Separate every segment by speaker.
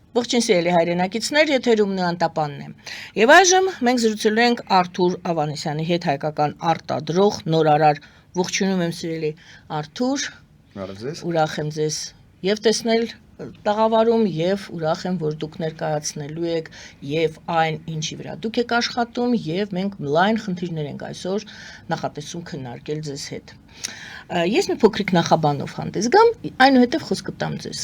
Speaker 1: Ողջույն սիրելի հայրենակիցներ, եթերում Նորանտապանն է։ Եվ այժմ մենք զրուցելու ենք Արթուր Ավանեսյանի հետ, հայկական արտադրող, նորարար։ Ողջունում եմ սիրելի Արթուր։ Ուրախ եմ ձեզ եւ տեսնել տաղավարում եւ ուրախ եմ, որ դուք ներկայացնելու եք եւ այն, ինչի վրա դուք եք աշխատում, եւ մենք լայն խնդիրներ ենք այսօր նախատեսում քննարկել ձեզ հետ։ Ես մի փոքրիկ նախաբանով հանդես գամ, այնուհետև խոսքը տամ ձեզ։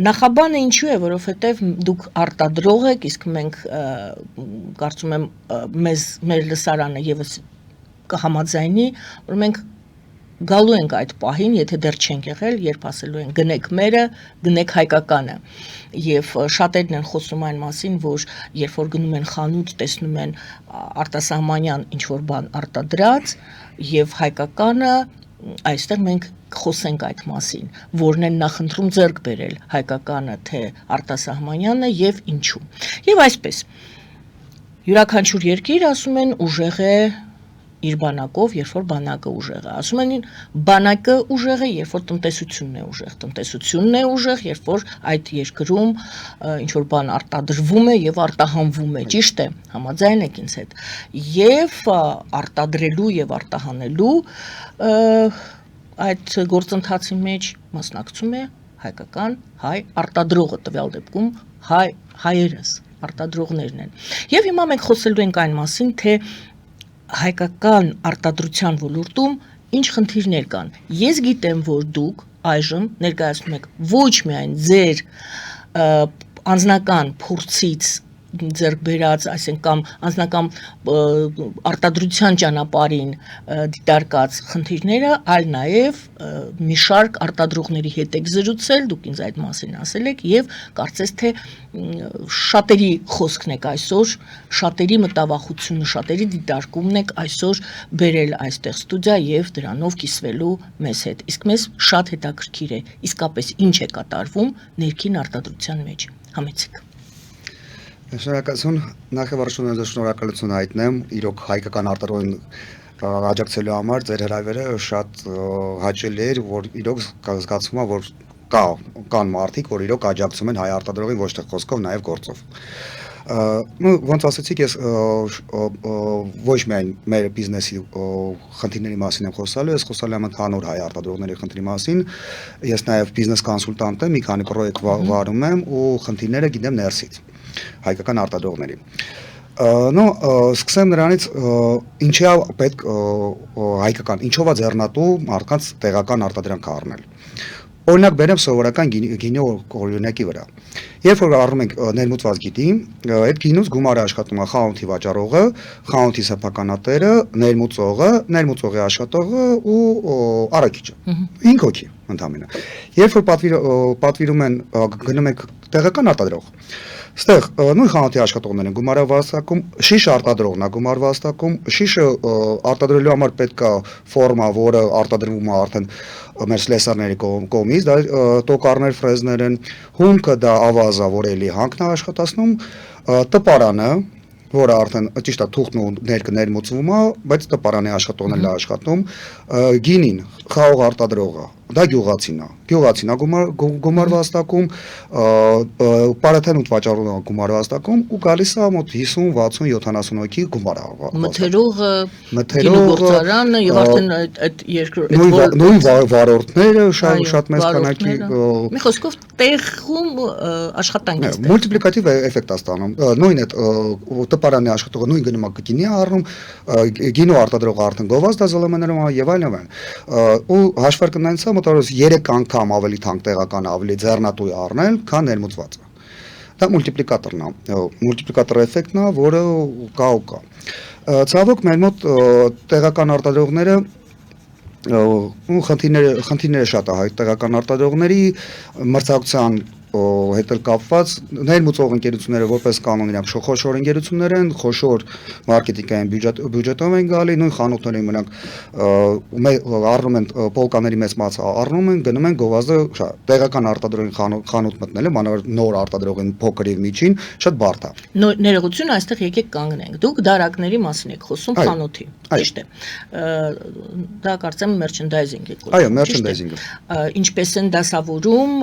Speaker 1: Նախաբանը ինչու է, որովհետև դուք արտադրող եք, իսկ մենք կարծում եմ մեր լսարանը եւս կհամաձայնի, որ մենք գալու ենք այդ պահին, եթե դեռ չենք եղել, երբ ասելու են գնեք մերը, գնեք հայկականը։ Եվ շատերն են խոսում այն մասին, որ երբ որ գնում են խանութ, տեսնում են արտասահմանյան ինչ-որ բան արտադրած եւ հայկականը, այստեղ մենք խոսենք այդ մասին, որն են նախընտրում ձեռք բերել հայկականը, թե արտասահմանյանը եւ ինչու։ Եվ այսպես յուրաքանչյուր երկիր ասում են ուժեղ է իր բանակով, երբ որ բանակը ուժեղ է։ Ասում են բանակը ուժեղ է, երբ որ տնտեսությունն է ուժեղ, տնտեսությունն է ուժեղ, երբ որ այդ երկրում ինչ որ բան արտադրվում է եւ արտահանվում է, ճիշտ է, համաձայն եք ինձ հետ։ Եվ արտադրելու եւ արտահանելու այդ գործընթացի մեջ մասնակցում է հայկական հայ արտադրողը, տվյալ դեպքում հայերս արտադրողներն են։ Եվ հիմա մենք խոսելու ենք այն մասին, թե հայկական արտադրության ոլորտում ինչ խնդիրներ կան։ Ես գիտեմ, որ դուք այժմ ներկայացնում եք ոչ միայն ձեր անձնական փորձից ձեռք բերած, այսինքն անձնական արտադրության ճանապարհին դիտարկած խնդիրները, այլ նաև մի շարք արտադրողների հետ եք զրուցել, դուք ինձ այդ մասին ասել եք եւ կարծես թե շատերի խոսքն եք այսօր, շատերի մտավախությունը, շատերի դիտարկումն եք այսօր բերել այստեղ ստուդիա եւ դրանով կիսվելու մեզ հետ։ Իսկ մեզ շատ հետաքրքիր է իսկապես ինչ է կատարվում ներքին արտադրության մեջ։ Համեցեք։
Speaker 2: Շնորհակալություն, նախ եւ առաջ շնորհակալություն հայտնեմ իրոք հայկական արտադրողին աջակցելու համար ձեր հրավերը շատ հաճելի էր, որ իրոք զգացվում է, որ կան մարդիկ, որ իրոք աջակցում են հայ արտադրողին ոչ թե խոսքով, նաեւ գործով։ Ոնց ասացիք, ես ոչ միայն մեր բիզնեսի խնդիրների մասին եմ խոսալու, ես խոսալու եմ ընդհանուր հայ արտադրողների խնդրի մասին։ Ես նաեւ բիզնես կոնսուլտանտ եմ, մի քանի պրոյեկտ վարում եմ ու խնդիրները գիտեմ ներսից հայկական արտադրողների։ Սկսեմ նրանից, ինչի է պետք հայկական, ինչով է ձեռնատու մարդկանց տեղական արտադրանք առնել։ Օրինակ բերեմ սովորական գինի օրինակի վրա։ Երբ որ առնում ենք ներմուծված գինի, այդ գինուց գումարը աշխատում է խանութի վաճառողը, խանութի սեփականատերը, ներմուծողի աշխատողը ու առաքիչը։ 5 հոգի ընդամենը։ Երբ որ պատվիրում են գնում ենք տեղական արտադրող, Ստեղ նույն խանութի աշխատողներն են գումարը վաստակում, շիշը արտադրողն է գումար վաստակում, շիշը արտադրելու համար պետք է ֆորմա, որը արտադրվում է արդեն մեր սլեսարների կողմից, դա տոկարներ, ֆրեզներ են, հումքը դա ավազա, որ էլի հանքն է աշխատացնում, տպարանը, որը արդեն ճիշտ է թուղթն ու ներկը ներմուծվում է, բայց տպարանի աշխատողներն է աշխատում, գինին, խաղող արտադրողը, դա գյուղացին է գումար վաստակում, պարեթենուտ վաճառողն է գումար վաստակում ու գալիս է մոտ 50, 60, 70 հոգի գումար
Speaker 1: մթերողը, գինուգործարանը եւ արդեն այդ
Speaker 2: նույն վարորդները շատ մեծ քանակի
Speaker 1: մի խոսքով տեղում աշխատանք է ստեղծում։
Speaker 2: Մուլտիպլիկատիվ էֆեկտ է ստանում։ Նույն այդ տպարանի աշխատողը նույն գնում է գինի առնում, գինու արտադրողը արդեն գովազդ է զլմ-ներում եւ այլն։ Ու հաշվարկը նայած է մոտ 3 անգամ ավելի թանկ տեղական ավելի ձեռնատու է առնել, քան ներմուծվածը։ Դա մուլտիպլիկատորն է, մուլտիպլիկատոր էֆեկտն է, որը կա։ Ցավոք մեր մոտ տեղական արտադրողները խնդիրները շատ է տեղական արտադրողների մրցակցության հետ կապված ներմուծող ընկերությունները որպես կանոն իրանք խոշոր ընկերություններ են, խոշոր մարքեթինգային բյուջետով են գալի, նույն խանութները իրանք առնում են պոլկաների մեծ մասը առնում են, գնում են գովազդը տեղական արտադրողին խանութ մտնելը, մանավանդ նոր արտադրողին փոքր եւ միջին, շատ բարդ է։
Speaker 1: Ներողություն, այստեղ եկեք կանգնենք։ Դուք դարակների մասին եք խոսում խանութի, ճիշտ է։ Դա կարծեմ մերչենդայզինգ է։
Speaker 2: Այո, մերչենդայզինգը։
Speaker 1: Ինչպես են դասավորում,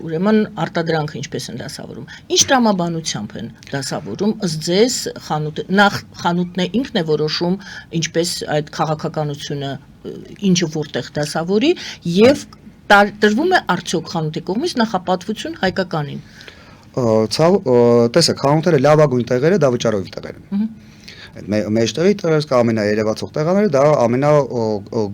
Speaker 1: ուրեմն արտադրանքը ինչպես են դասավորում, ինչ տրամաբանությամբ են դասավորում, ըստ ձեզ նախ խանութն է ինքն է որոշում ինչպես այդ քաղաքականությունը ինչը որտեղ դասավորի եւ տրվում է արդյոք խանութի կողմից նախապատվություն հայկականին։
Speaker 2: Տեսեք, խանութները լավագույն տեղերը դա վճարովի տեղեր են։ Մեջտեղի տեղերը կա ամենաերևացող տեղանները դա ամենա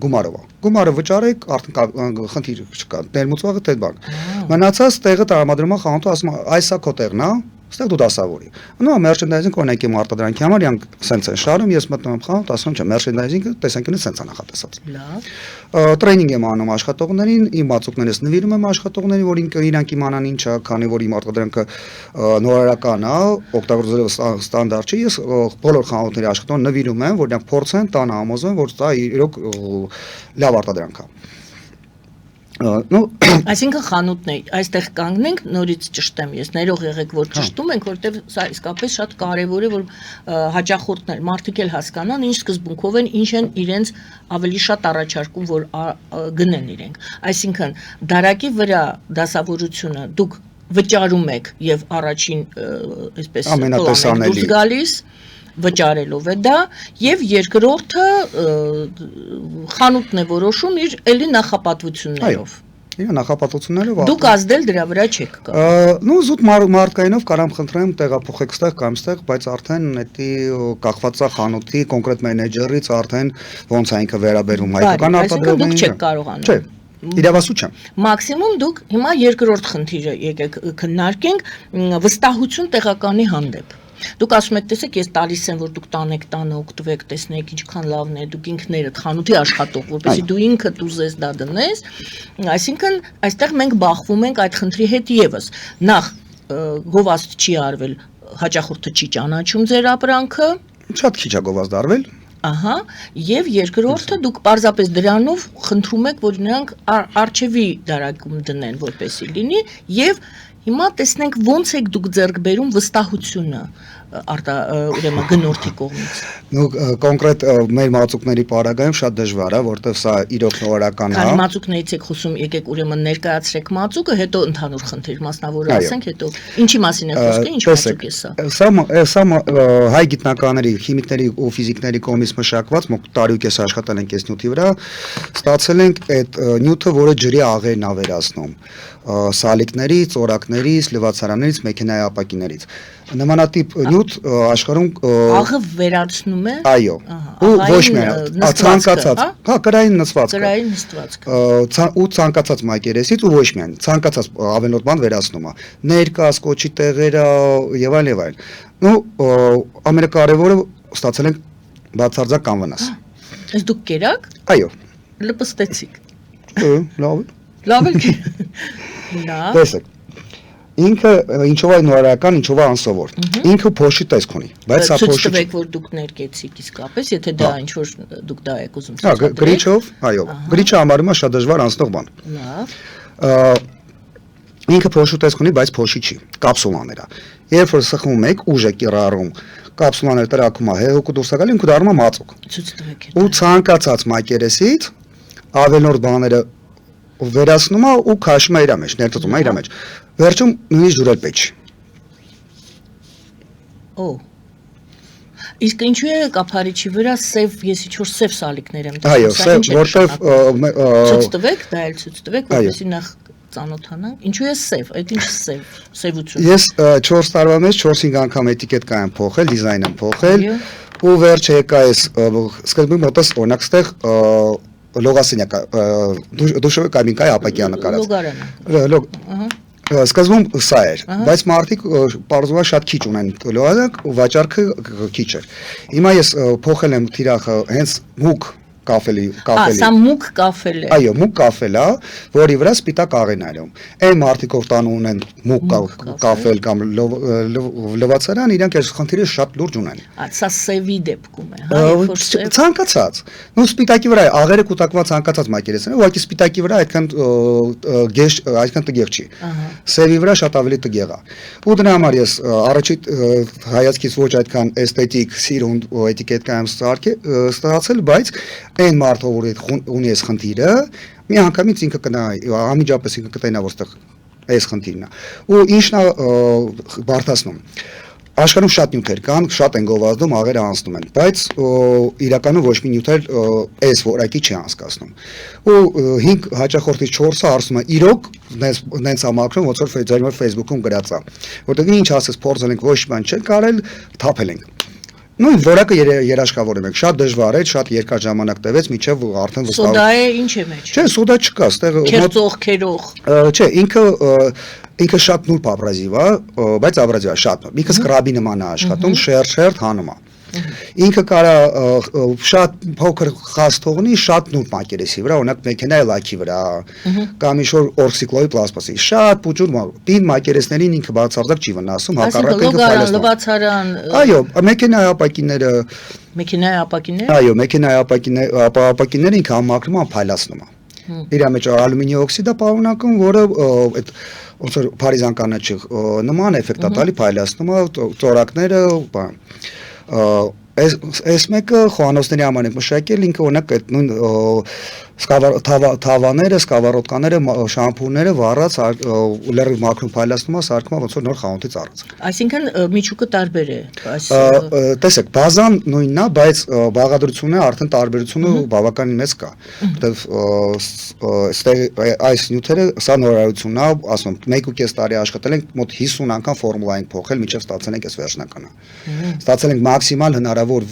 Speaker 2: գումարով է։ Գումարը վճարեք, արդեն խնդիր չկա, ներմուծողը թե բան։ Մնացած տեղը տրամադրում է խանութը, ասում է այս է քո տեղն է, ստեղ դու դասավորի։ Նո մերչենդայզինգ օրինակ իմ արտադրանքի համար իրանք սենց են շարում, ես մտնում եմ խանութ, ասում եմ, չէ, մերչենդայզինգը տեսանկյունից սենց է նախատեսած։
Speaker 1: Լավ։
Speaker 2: Տրեյնինգ եմ անում աշխատողներին, իմ մածուկներս նվիրում եմ աշխատողներին, որ իրանք իմանան ինչ է, քանի որ իմ արտադրանքը նորարարական է, օգտագործելով ստանդարտ չի, ես բոլոր խանութների աշխատողներին նվիրում եմ, որ նրանք փորձեն, տան համոզվեն, որ դա իրոք լավ արտադրանք է։
Speaker 1: Այսինքն խանութն է, այստեղ կանգնենք, նորից ճշտեմ ես, ներող եղեք, որ ճշտում ենք, որտեղ սա իսկապես շատ կարևոր է, որ հաճախորդներ, մարդիկ էլ հասկանան, ինչ սկզբունքով են, ինչ են իրենց ավելի շատ առաջարկում, որ գնեն իրենք։ Այսինքն դարակի վրա դասավորությունը դուք վճարում եք եւ առաջին այսպես դուրս գալիս վճարելով է դա եւ երկրորդը խանութն է որոշում իր էլի նախապատվություններով։
Speaker 2: Այո, նախապատվություններով։
Speaker 1: Դուք ազդել դրա վրա չեք կա։
Speaker 2: Ну զուտ մարդկայինով կարամ խնդրեմ տեղափոխեք ստեղ կամ ստեղ, բայց արդեն դա կախված է խանութի կոնկրետ մենեջերից, արդեն ոնց է ինքը վերաբերում հայկական արտադրողներին։ Դուք չեք կարողանում։ Չէ։ Իրավասու չեմ։
Speaker 1: Մաքսիմում դուք հիմա երկրորդ խնդիրը եկեք քննարկենք վստահություն տեղականի հանդեպ։ Դուք ասում եք, տեսեք, ես տալիս եմ, որ դուք տանեք տանը օգտվեք, տեսնեք ինչքան լավն է, դուք ինքներդ խանութի աշխատող, որպեսզի դու ինքդ ուզես դա դնես, այսինքն այստեղ մենք բախվում ենք այդ խնդրի հետ եւս։ Նախ գովազդ չի արվել, հաճախորդը չի ճանաչում ձեր ապրանքը,
Speaker 2: շատ քիչ է գովազդ արվել։
Speaker 1: Ահա, եւ երկրորդը դուք պարզապես դրանով խնդրում եք, որ նրանք արչեվի դարակում դնեն, որպեսզի լինի եւ հիմա տեսնենք ոնց եք դուք ձեռք բերում վստահությունը ուրեմն գնորդի կողմից։
Speaker 2: Ну կոնկրետ մեր մածուկների պարագայում շատ դժվար է, որտեղ սա իրոք նորական է։
Speaker 1: Քանի մածուկներից եք խոսում, եկեք ուրեմն ներկայացրեք մածուկը, հետո ընդհանուր խնդիր մասնավորը ասենք, հետո ինչի մասին է խոսքը, ինչ մածուկ է սա։
Speaker 2: Սա հայ գիտնականների, քիմիկների ու ֆիզիկների կողմից մշակված, մոտ տարի ու կես աշխատել ենք այս նյութի վրա, ստացել ենք այդ նյութը, որը ջրի աղերն է վերացնում, սալիկներից, օրակներից, լվացարաններից, մեքենայի ապակիներից։ Նմանատիպ նյութ աշխարհում
Speaker 1: աղը վերացնում է։
Speaker 2: Այո։ Ու ոչ միայն ցանկացած, հա, կրային նստվածքը։
Speaker 1: Կրային նստվածքը։
Speaker 2: Ու ցանկացած մակերեսից ու ոչ միայն ցանկացած ավելորդ բան վերացնում է։ Ներկա, սկոչի տեղերը եւ այլ եւ այլ։ Ну ամենակարևորը ստացել ենք բացարձակ անվնաս։
Speaker 1: Այս դուք կերակ։
Speaker 2: Այո։
Speaker 1: Լպստեցիք։
Speaker 2: Լավ։
Speaker 1: Լավ է։ Լավ։
Speaker 2: Տեսեք։ Ինքը ինչով է նորարարական, ինչով է անսովոր։ Ինքը փոշի տեսք ունի, բայց սա փոշի չէ։
Speaker 1: Ցույց որ դուք ներկեցիք իսկապես, եթե դա ինչ որ դուք դա եք ուզում
Speaker 2: ցույց տալ։ Հա, գրիչով, այո։ Գրիչը համարում է շատ դժվար անցնող բան։
Speaker 1: Լավ։
Speaker 2: Ինքը փոշի տեսք ունի, բայց փոշի չի, կապսուլաներ է։ Երբ որ սխում եք, ուժ է կիրառում, կապսուլաները տրակում է, հեղուկը դուրս է գալի, ինքը դառնում է մածուկ։
Speaker 1: Ցույց տվեք։
Speaker 2: Ու ցանկացած մակերեսից ավելորդ բաները վերացնում է ու քաշում է իր մեջ, ներծծում է իր մեջ։ Վերջում նույնիսկ ջուրել պետք չի։
Speaker 1: Օ։ Իսկ ինչու է կափարիչի վրա սև, ես ինչ-որ սև սալիկներ եմ
Speaker 2: տեսնում։ Այո, սև, որտեվ
Speaker 1: ցույց տվեք, դա էլ ցույց տվեք, որպեսզի նախ ծանոթանանք։ Ինչու է սև, այդ ինչ սև, սևություն։
Speaker 2: Ես 4 տարվա մեջ 4-5 անգամ էտիկետկա եմ փոխել, դիզայն եմ փոխել, ու վերջը եկա այս սկզբում մոտս օրինակ ստեղ լոգասենյակա դուշովի կաբինկայի ապակյա նկարած։ Սկզբում սա էր, բայց մարդիկ պարզվա շատ քիչ ունեն լոհանակ, վաճառքը քիչ էր։ Հիմա ես փոխել եմ թիրախը հենց մուկ կաֆելի։
Speaker 1: Սա մուկ կաֆել է։
Speaker 2: Այո, մուկ կաֆել է, որի վրա սպիտակ աղեն այլում։ Այն մարդիկով տան ունեն մուկ կաֆել կամ լվացարան, իրանք այս խնդիրը շատ լուրջ ունեն։
Speaker 1: Սա սևի դեպքում է, հա,
Speaker 2: ցանկացած։ Ну սպիտակի վրա աղերը կուտակված ցանկացած մակերեսն է, ուղղակի սպիտակի վրա այդքան տգեղ չի։ Սևի վրա շատ ավելի տգեղ է։ Ու դրա համար ես առաջի հայացքից ոչ այդքան էսթետիկ սիրուն էտիկետկա եմ ստացել, բայց այն մարդը, որ ունի այս խնդիրը, մի անգամից ինքը կնա, անմիջապես ինքը կտենա, որտեղ այս խնդիրն է։ Ու ինչն է բարդացնում։ Աշխարհում շատ նյութեր կան, շատ են գովազդում, աղերը անցնում են, բայց իրականում ոչ մի նյութեր այս որակի չի անցկացնում։ Ու 5 հաճախորդից 4-ը ասում է իրոք նենց ամակրում ոնց որ ձեր Facebook-ում գրած է, որտեղ ինչ ասես փորձել ենք ոչ բան չենք արել, թափել ենք։ Նույն որակը երաշխավորում ենք, շատ դժվար է, շատ երկար ժամանակ տևեց, մինչև արդեն վստահ։
Speaker 1: Սոդա է, ինչ է մեջ։
Speaker 2: Չէ, սոդա չկա, այստեղ
Speaker 1: Քերծող, քերող։
Speaker 2: Չէ, ինքը շատ նուրբ աբրազիվ է, բայց աբրազիվը շատ։ Ինքը սկրաբի նման է աշխատում, շերտ հանում է։ Ինքը կարա շատ փոքր խազ թողնի, շատ նուրբ մակերեսի վրա, օրինակ մեքենայի լաքի վրա, կամ ինչ-որ օրքսիկլոյի պլաստմասի, շատ փոքր պին մակերեսներին ինքը բացարձակ չի վնասում, հակառակը ինքը փայլեցնում։
Speaker 1: Լվացարան։
Speaker 2: Այո, մեքենայի ապակիները։
Speaker 1: Մեքենայի ապակիները։
Speaker 2: Այո, մեքենայի ապակիները ինքը համակրում է, փայլացնում է։ Իր մեջ ալյումինի օքսիդ է պարունակում, որը այդ ոնց որ փարիզան կանաչի նման էֆեկտ է տալի, փայլացնում է ծորակները, բան։ Այս մեկը խոհանոցների համար ենք մշակել, ինքը օրինակ այդ նույն թավաները, սկավառոտկաները, շամփուրները վառած լրիվ մաքրում փայլացնում է, սարքում է ոնց որ նոր խանութից առած։
Speaker 1: Այսինքն միջուկը տարբեր է։
Speaker 2: Տեսեք, բազան նույնն է, բայց բաղադրությունը արդեն տարբերությունը բավականին մեծ կա։ Որտեղ այս նյութերը սա նորարարությունն է, ասում եմ, 1.5 տարի աշխատել ենք, մոտ 50 անգամ ֆորմուլա ենք փոխել, մինչև ստացել ենք այս վերջնականը։ Ստացել ենք մաքսիմալ հնարավոր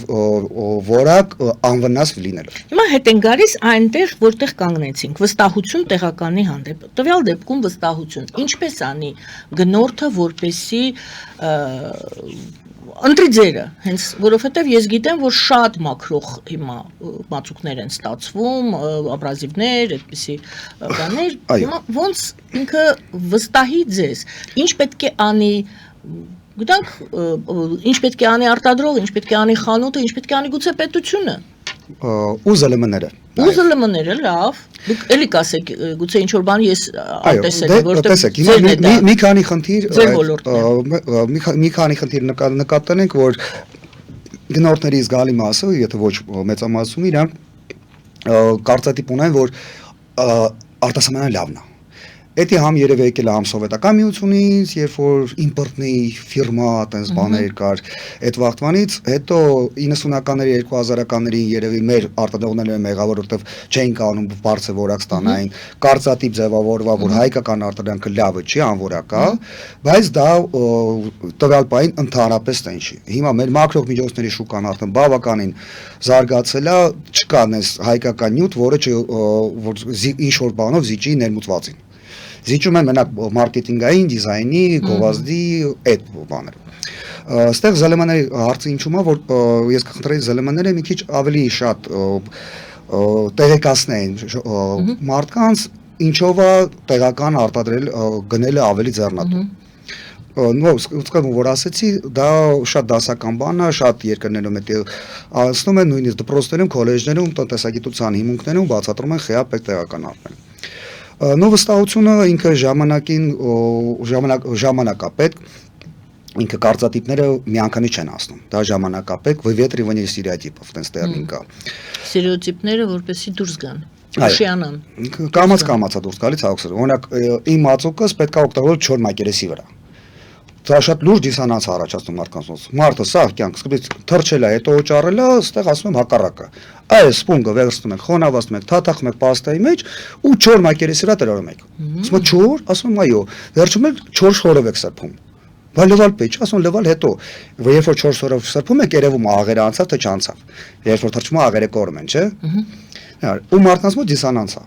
Speaker 2: որակ անվնաս լինելով։
Speaker 1: Հիմա հետ են գալիս այնտեղ, որտեղ կանգնեցինք, վստահություն տեղականի հանդեպ։ Տվյալ դեպքում վստահություն։ Ինչպես անի գնորդը, որպեսի ընտրի ձերը, հենց որովհետև ես գիտեմ, որ շատ մաքրող հիմա մածուկներ են ստացվում, աբրազիվներ, այդպիսի բաներ, հիմա ոնց ինքը վստահի ձեզ, ինչ պետք է անի, գիտենք, ինչ պետք է անի արտադրողը, ինչ պետք է անի խանութը, ինչ պետք է անի գուցե պետությունը։
Speaker 2: Ու ԶԼՄ-ները։
Speaker 1: Ու ԶԼՄ-ները, լավ։ Դուք էլի կասեք, գուցե ինչ որ բան ես ատեսել եմ, որտեղ
Speaker 2: տեսեք, մի քանի խնդիր, մի քանի խնդիր նկատել ենք, որ գնորդների զգալի մասը, եթե ոչ մեծամասնությունը իրանք կարծատիպ ունեն, որ արտասահմանյան լավն է։ Էդի համ երևի եկել է համ սովետական միությունից, երբ որ իմպորտնի ֆիրմա տենց բաներ կար, այդ վաղտվանից, հետո 90-ականների 2000-ականներին երևի մեր արտադրողները մեղավոր, որտեվ չէին կանոն բարձր որակ ստանային, կարծատիպ ձևավորվա, որ հայկական արտադրանքը լավը չի, անորակ է, բայց դա տվյալ պահին ընդհանրապես տեն չի։ Հիմա մեր մակրող միջոցների շուկան արդեն բավականին զարգացել է, չկա նես հայկական նյութ, որը ինչ որ բանով զիջի ներմուծվածին։ Զիջում են մենակ մարքեթինգային, դիզայնի, գովազդի այդ բաները։ Այստեղ ԶԼՄ-ների հարցը ինչու՞մ է, որ ես կխնդրեի ԶԼՄ-ները մի քիչ ավելի շատ տեղեկացնեին մարդկանց, ինչով է տեղական արտադրել գնելը ավելի ձեռնատու։ Ուսկամ որ ասեցի, դա շատ դասական բան է, շատ երկրներում է ասնում են նույնիսկ դպրոցներում, քոլեջներում, տնտեսագիտության հիմունքներում բացատրում են խեա պետք տեղական արտադրել։ Նո վստահությունը ինքը ժամանակապետք, ինքը կարծատիպները միանգամից չեն ասնում, դա ժամանակապետք, выветривание стереотипов, տենց տերմին կա։
Speaker 1: Ստերեոտիպները որպեսի դուրս գան, շիանան։
Speaker 2: Կամաց է դուրս գալիս հաղորդել, օրինակ իմ մածուկս պետք է օգտագործել չոր մակերեսի վրա։ Դա շատ լուրջ դիսոնանս առաջացնում մարդկանց։ Մարդը սա կյանք սկզբից թրջել է, հետո օճառել է, այստեղ ասում եմ հակառակը։ Այս սպունգը վերցնում ենք, խոնավացնում ենք, թաթախում ենք պաստայի մեջ ու չոր մակերեսի վրա տրորում ենք։ Ասում եմ չոր, ասում եմ այո, վերջում էլ չոր շորով եք սրբում։ Բայց լվալ պետք, ասում լվալ հետո, երբ որ 4 օրով սրբում եք, երևում աղերը անցավ, թե չանցավ։ Երբ որ թրջում աղերը կորում են, չէ՞։ Ու մարդկանց մոտ դիսոնանս է։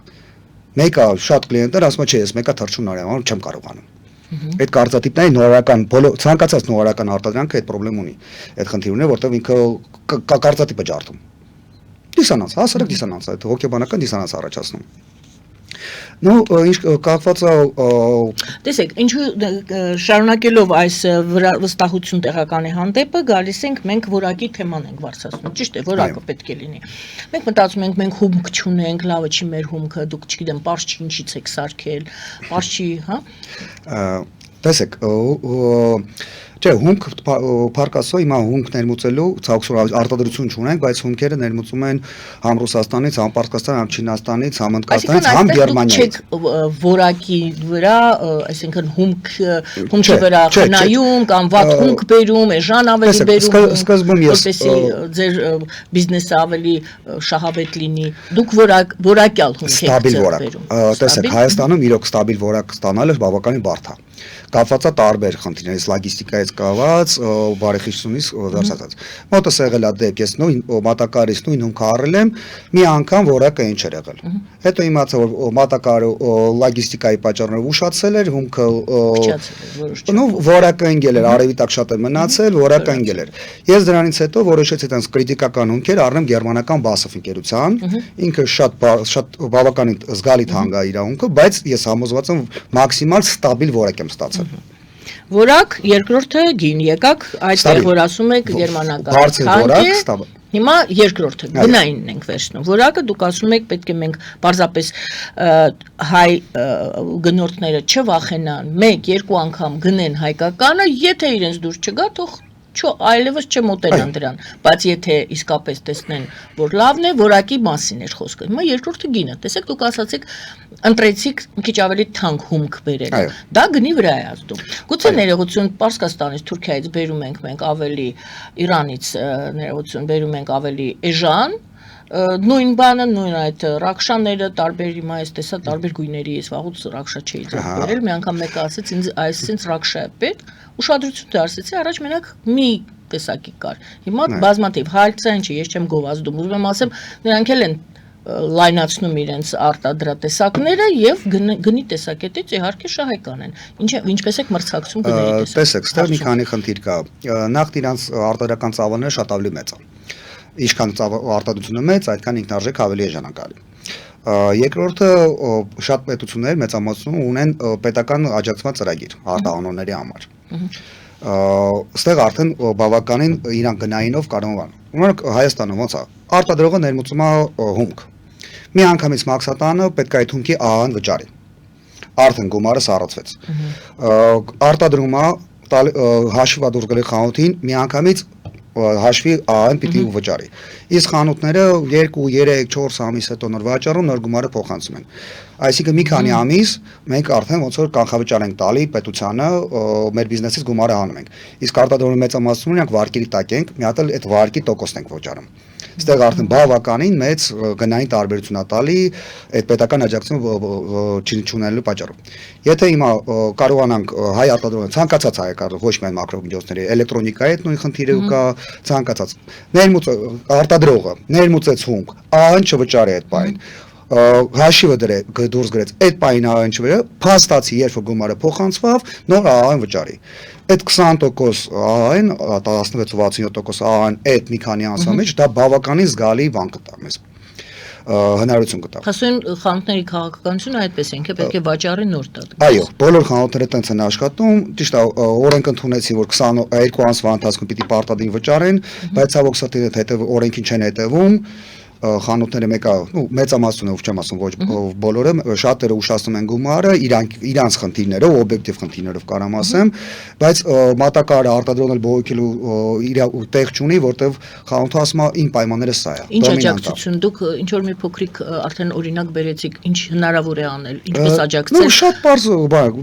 Speaker 2: Մեկը շատ կլիենտներ ասում է, չէ, ես մեկը թրջում նորmal չեմ կարողանում։ Այդ կարծատիպների նորարարական ցանկացած նորարարական արտադրանքը այդ խնդրեմ ունի։ Այդ խնդիր ունի, որտեղ ինքը կարծատիպը ջարդում։ Դիսոնանս, հասարակ դիսոնանս, այդ հոգեբանական դիսոնանս առաջացնում։ Նո, ինչ կապված է
Speaker 1: տեսեք, ինչու շարունակելով այս վստահություն տեղականի հանդեպը գալիս ենք մենք որակի թեման ենք բարձրացնում, ճիշտ է, որակը պետք է լինի։ Մենք մտածում ենք մենք հումք չունենք, լավը չի մեր հումքը, դուք չգիտեմ, պարզ չի ինչից եք սարքել, պարզ չի, հա։
Speaker 2: Տեսեք, Չէ, հումք Փարկասո հիմա հումք ներմուծելու ցավոք արտադրություն չունենք, բայց հումքերը ներմուծում են համ Ռուսաստանից, համ Պարսկաստանից, համ Չինաստանից, համ Հնդկաստանից, համ Գերմանիայից։
Speaker 1: Որակի վրա, այսինքն հումքի վրա խնայում կամ վատ հումք բերում, էժան ավելի բերում,
Speaker 2: սկզբում ես
Speaker 1: որպեսզի ձեր բիզնեսը ավելի շահավետ լինի։ Դուք որակյալ հումք եք ձեռք բերում։
Speaker 2: Տեսեք, Հայաստանում իրոք ստաբիլ որակ ստանալը բավականին բարդ է։ Կապված է տարբեր խնդիրներից, լոգիստիկայից կապված, բարեխիղճությունից վերջացած։ Մոտս եղել է դեպք, ես նույն մատակարարից նույն հումքը առել եմ, մի անգամ որակը ինչ էր եղել։ Հետո իմացա, որ մատակարարը լոգիստիկայի պատճառներով ուշացել էր, հումքը որակը ընկել էր, արևի տակ շատ է մնացել, որակը ընկել էր։ Ես դրանից հետո որոշեցի այդպես կրիտիկական հումքեր առնեմ գերմանական BASF ընկերության, ինքը շատ բավականին զգալի թանկ է իր հումքը, բայց ես համոզված եմ մաքսիմալ ստաբիլ որակ եմ ստացել։
Speaker 1: Որակ, երկրորդը գին եկակ, այդտեղ որ ասում եք գերմանական թանկ է, հիմա երկրորդը գնայինն ենք վերցնում։ Որակը դուք ասում եք պետք է մենք պարզապես հայ գնորդները չվախենան, 1-2 անգամ գնեն հայկականը, եթե իրենց դուր չգա, թող այլևս չմոտենան դրան, բայց եթե իսկապես տեսնեն, որ լավն է, որակի մասին էր խոսքը։ Հիմա երկրորդը գինը, տեսեք դուք ասացիք ընտրեցիք մի քիչ ավելի թանկ հումք բերել։ Դա գնի վրա է ազդում։ Գուցե ներողություն Պարսկաստանից, Թուրքիայից բերում ենք մենք ավելի, Իրանից ներողություն բերում ենք ավելի էժան, նույն բանը, նույն այդ ռաքշաները, տարբեր հիմա ես տեսա տարբեր գույների, ես վաղուց ռաքշա չէի ձեռք բերել, մի անգամ մեկը ասեց ինձ այսինքն ռաքշա է պետք, ուշադրություն դարձեցի, առաջ մենակ մի տեսակի կար։ Հիմա բազմաթիվ հալցա ինչի, ես չեմ գովազդում, ուզում եմ ասեմ, նրանք էլ են լայնացնում իրենց արտադրատեսակները եւ գնի տեսակետից իհարկե շահեկան են։ Ինչպես եք մրցակցում գների տեսակ։
Speaker 2: Տեսեք, ստեղ մի քանի խնդիր կա։ Նախ իրանց արտադրական ծավալները շատ ավելի մեծ են։ Ինչքան արտադրությունը մեծ, այդքան ինքնարժեք ավելի էժանանկարի։ Երկրորդը շատ պետություններ մեծամասնում ունեն պետական աջակցման ծրագիր արտահանողների համար։ Ստեղ արդեն բավականին իրան գնայինով կարող են։ Օրինակ Հայաստանը ոնց է, արտադրողը ներմուծում է հումք։ Մի անգամից մաքսատանը պետք է այդ հումքի ԱԱՆ վճարի։ Արդեն գումարը սառեցվեց։ Արտադրումը հաշվի դուրս գալի խանութին մի անգամից հաշվի ԱԱՆ պիտի վճարի։ Իսկ խանութները 2, 3, 4 ամիս հետո նոր վաճառում նոր գումարը փոխանցում են։ Այսինքն մի քանի ամիս մենք արդեն ոնց որ կանխավճար ենք տալի պետությանը մեր բիզնեսից գումարը անում ենք։ Իսկ արտադրողի մեծամասնությունը նրանք վարկերի տակ ենք, մի հատ էլ այդ վարկի տոկոսն ենք վճարում։ Ստեղ արդեն բավականին մեծ գնային տարբերություն է տալի այդ պետական աջակցություն չունենալու պատճառով։ Եթե հիմա կարողանանք հայ արտադրողը ցանկացած հայկական ոչ միայն մակրոմիջոցների էլեկտրոնիկայի հետ նույն խնդիրը կա ցանկացած արտադրողը ներմուծեց հումք, ԱԱՆ չվճարի այդ բանին հաշիվը դուրս գրեց այդ պայն ԱԱՆ չվերը, փաստացի երբ որ գումարը փոխանցվավ, նոր ԱԱՆ վճարի։ Այդ 20% ԱԱՆ, 16-67% ԱԱՆ այդ մի քանի ամսվա մեջ դա բավականին զգալի բան կտա մեզ։ Հնարություն կտա։
Speaker 1: Հասուն խանութների քաղաքականությունը այդպես ենք, պետք է վաճառի նոր տա։
Speaker 2: Այո, բոլոր խանութները տենց են աշխատում, ճիշտ է, օրենք ընդունեցի, որ 22 ամսվա ընթացքում պիտի պարտադիր վճարեն, բայց ցավոք սրտի հետ օրենքին չեն հետևում։ Խանութները մեկը, մեծամասնությունը ով չեմ ասում, ոչ բոլորը շատերը ուշացնում են գումարը, իրանց խնդիրներով, օբյեկտիվ խնդիրներով կարամ ասեմ, բայց մատակարարը արտադրողն էլ բողոքելու իր տեղ չունի, որտեվ խանութը ասում է իմ պայմանները սա է։
Speaker 1: Ինչ աջակցություն դուք ինչ որ մի փոքրիկ արդեն օրինակ բերեցիք, ինչ հնարավոր է անել, ինչպես աջակցել։
Speaker 2: Շատ པարզ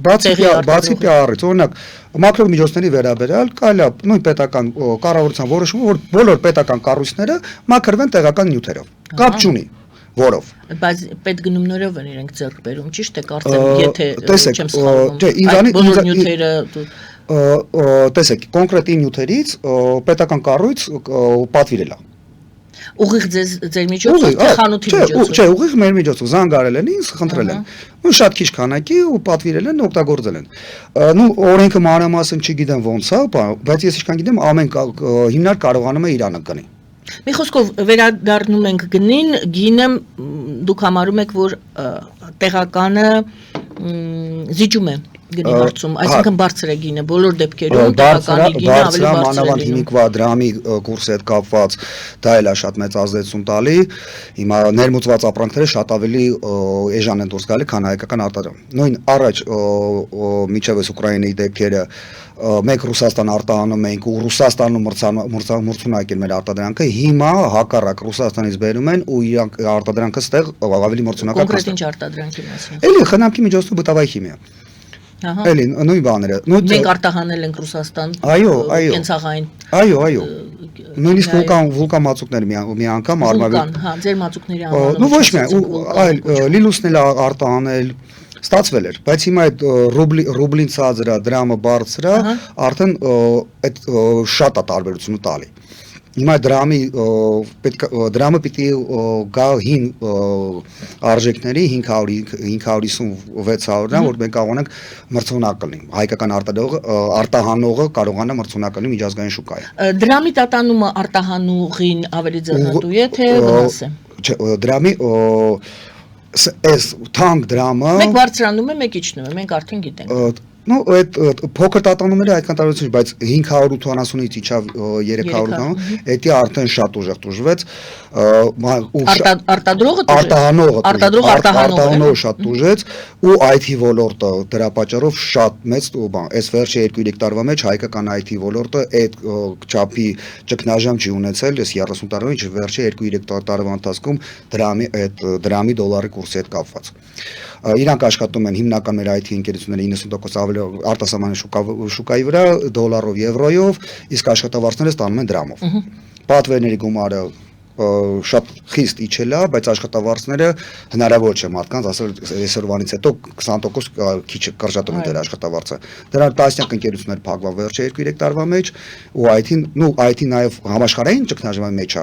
Speaker 2: բացի PR-ից, օրինակ մակրոմիջոցների վերաբերյալ կարելի է նույն պետական կառավարության որոշումը, որ բոլոր պետական կառույցները մաքրվեն տեղական նյութերով։ Կապ չունի որով։
Speaker 1: Բայց պետգնումներով են իրենք ձեռք բերում, ճիշտ է, կարծեմ, եթե չեմ սխալվում։
Speaker 2: Չէ,
Speaker 1: բոլոր նյութերը
Speaker 2: տեսեք, կոնկրետ նյութերից պետական կառույց պատվիրել է։
Speaker 1: Ուղիղ ձեր միջոցով թե խանութի միջոցով։
Speaker 2: Չէ, ուղիղ մեր միջոցով զանգարել են ինձ, խնդրել են։ Ու շատ քիչ քանակի ու պատվիրել են, օգտագործել են։ Նու օրենքը մանրամասն չգիտեմ ոնց է, բայց ես ինչքան գիտեմ, ամեն հիմնարկ կարողանում է Իրանը գնի։
Speaker 1: Մի խոսքով վերադառնում ենք գնին, գինը դուք համարում եք, որ տեղականը զիջում է գնի հարցում, այսինքն բարձր է գինը, բոլոր դեպքերում տեղականի գինը ավելի բարձր է
Speaker 2: մանավանդ
Speaker 1: լինում։
Speaker 2: հիմիկվա դրամի կուրսի հետ կապված դա էլ է շատ մեծ ազդեցություն տալի։ Հիմա ներմուծված ապրանքները շատ ավելի էժան են դուրս գալի, քան հայկական արտադրամ։ Նույն առաջ միջև Ուկրաինայի դեպքերը մենք Ռուսաստան արտահանում ենք ու Ռուսաստանում մրցունակ էր մեր արտադրանքը, հիմա հակառակ Ռուսաստանից բերում են ու իրանք արտադրանքը ստեղ ավելի մրցունակ է։
Speaker 1: Կոնկրետ ինչ արտադրանքի մասին։
Speaker 2: Էլի խնամքի միջոցով բտավայ քիմիա։
Speaker 1: Ահա։
Speaker 2: Էլի նույն բաները։
Speaker 1: Մենք արտահանել ենք Ռուսաստան։ Կենցաղային։
Speaker 2: Այո։ Նույնիսկ վուլկան մածուկներ մի անգամ արմավի։
Speaker 1: Վուլկան, հա, ձեր մածուկների անվանը։
Speaker 2: Նու ոչ միայն, այլ լիլուսն էլ արտահանել ստացվել էր, բայց հիմա այդ ռուբլին ցածր է, դրամը բարձր է, արդեն այդ շատ է տարբերությունը տալի։ Հիմա դրամը պիտի գա հին արժեքների 550-600-ն, որ մենք կարողանանք մրցունակ լինենք։ Հայկական արտահանողը կարողանա մրցունակ լինի միջազգային շուկայում։
Speaker 1: Դրամի տատանումը արտահանողին ավելի ձեռնտու է, թե վնաս է։
Speaker 2: Դրամի այս թանկ դրամը
Speaker 1: Մեկ բարձրանում է, մեկ իջնում է, մենք արդեն գիտենք։
Speaker 2: Ну, այդ փոքր տատանումները այդքան տարածություն, բայց 580-ից իջավ 300, դա արդեն շատ ուժեղ տուժվեց։ Արտահանողը շատ տուժեց ու IT ոլորտը դրա պատճառով շատ մեծ բան։ Այս վերջի 2-3 տարվա մեջ հայկական IT ոլորտը այդ չափի ճգնաժամ չի ունեցել, այս 30 տարվա մեջ վերջի 2-3 տարվա ընթացքում դրամի դոլարի կուրսի հետ կապված։ Իրանք աշխատում են հիմնական մեր IT ընկերությունները 90% ավելի արտասահմանյան շուկայի վրա դոլարով, եվրոյով, իսկ աշխատավարձները ստանում են դրամով։ Պատվերների գումարը շատ խիստ իջել է, բայց աշխատավարձները հնարավոր չէ մարդկանց ասել այսօրվանից հետո 20% քիչ կրճատում են դեր աշխատավարձը։ Դրա տասնյակ ընկերություններ փակվան վերջի 2-3 տարվա մեջ ու IT-ն նաև համաշխարհային ճգնաժամի մեջ է։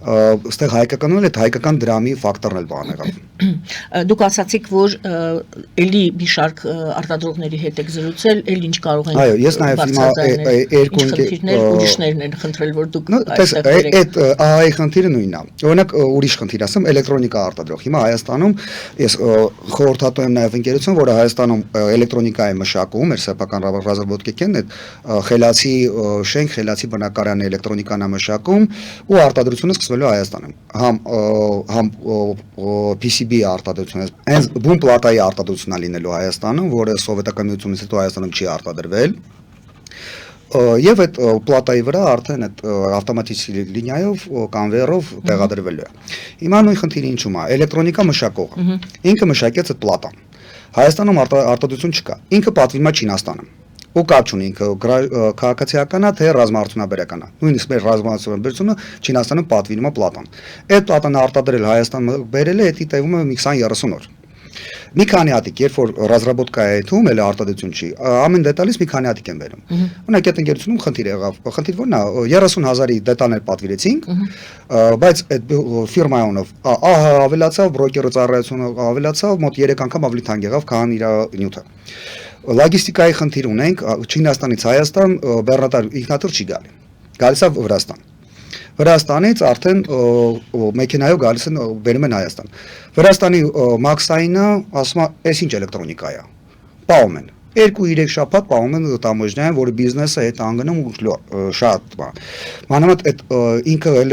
Speaker 2: Ստեղ հայկականն էլ հայկական դրամի ֆակտորն էլ բան եղավ։
Speaker 1: Դուք ասացիք, որ էլի մի շարք արտադրողների հետ եք զրուցել, էլ ինչ կարող են։
Speaker 2: Այո, ես նաև հիմա երկու
Speaker 1: ուրիշներն են խնդրել, որ դուք
Speaker 2: այդ ԱԱ-ի խնդիրը նույնն է։ Օրինակ ուրիշ խնդիր ասեմ, էլեկտրոնիկա արտադրող։ Հիմա Հայաստանում ես խորհրդատու եմ նաև ընկերություն, որը Հայաստանում էլեկտրոնիկա է մշակում, մեր սեփական ռազավոդկեքեն այդ խելացի շենք, խելացի բնակարանի էլեկտրոնիկան է մշակում ու արտադրությունը սկսվելու Հայաստանում։ Համ PCB արտադրությունը, հենց բուն պլատայի արտադրությունն է լինելու Հայաստանում, որը սովետական միությունից հետո Հայաստանում չի արտադրվել։ Եվ այդ պլատայի վրա արդեն այդ ավտոմատիկ լինիայով կանվերով տեղադրվելու է։ Հիմա նույն խնդիրը ինչու՞մ է, էլեկտրոնիկա մշակողը։ Ինքը մշակեց այդ պլատան։ Հայաստանում արտադրություն չկա։ Ինքը պատվիրում է Չինաստանը։ Ու կապ չունի ինքը քաղաքացիական է թե ռազմաարդյունաբերական է։ Նույնիսկ մեր ռազմաարդյունաբերությունը Չինաստանում պատվիրում է պլատան։ Այդ պլատան արտադրել Հայաստան բերել է, դա տևում է 20-30 օր։ Մի քանի հատիկ, երբ որ ռազրաբոտկա է թվում, էլ արտադրություն չի, ամեն դետալից մի քանի հատիկ են բերում։ Օրինակ այդ ընկերությունում խնդիր եղավ, խնդիր որն է, 30,000-ի դետալներ պատվիրեցինք, բայց այդ ֆիրմայոնով ավելացավ, բրոկերը ծառայությունը ավելացավ, մոտ 3 անգամ ավելի թանկ եղավ, քան իր նյութը։ Լոգիստիկայի խնդիր ունենք, Չինաստանից Հայաստան բեռնատար ինքնաթիռ չի գալի։ Գալիս է Վրաստան։ Վրաստանից արդեն մեքենայով գալիս են բերում են Հայաստան։ Վրաստանի Մաքսայինը ասում է, «Էս ինչ էլեկտրոնիկա է»։ Պահում են։ 2-3 շաբաթ պահում են տամոժնային, որը բիզնեսը հետ անգնում շատ բան։ Մանավանդ այդ ինքը էլ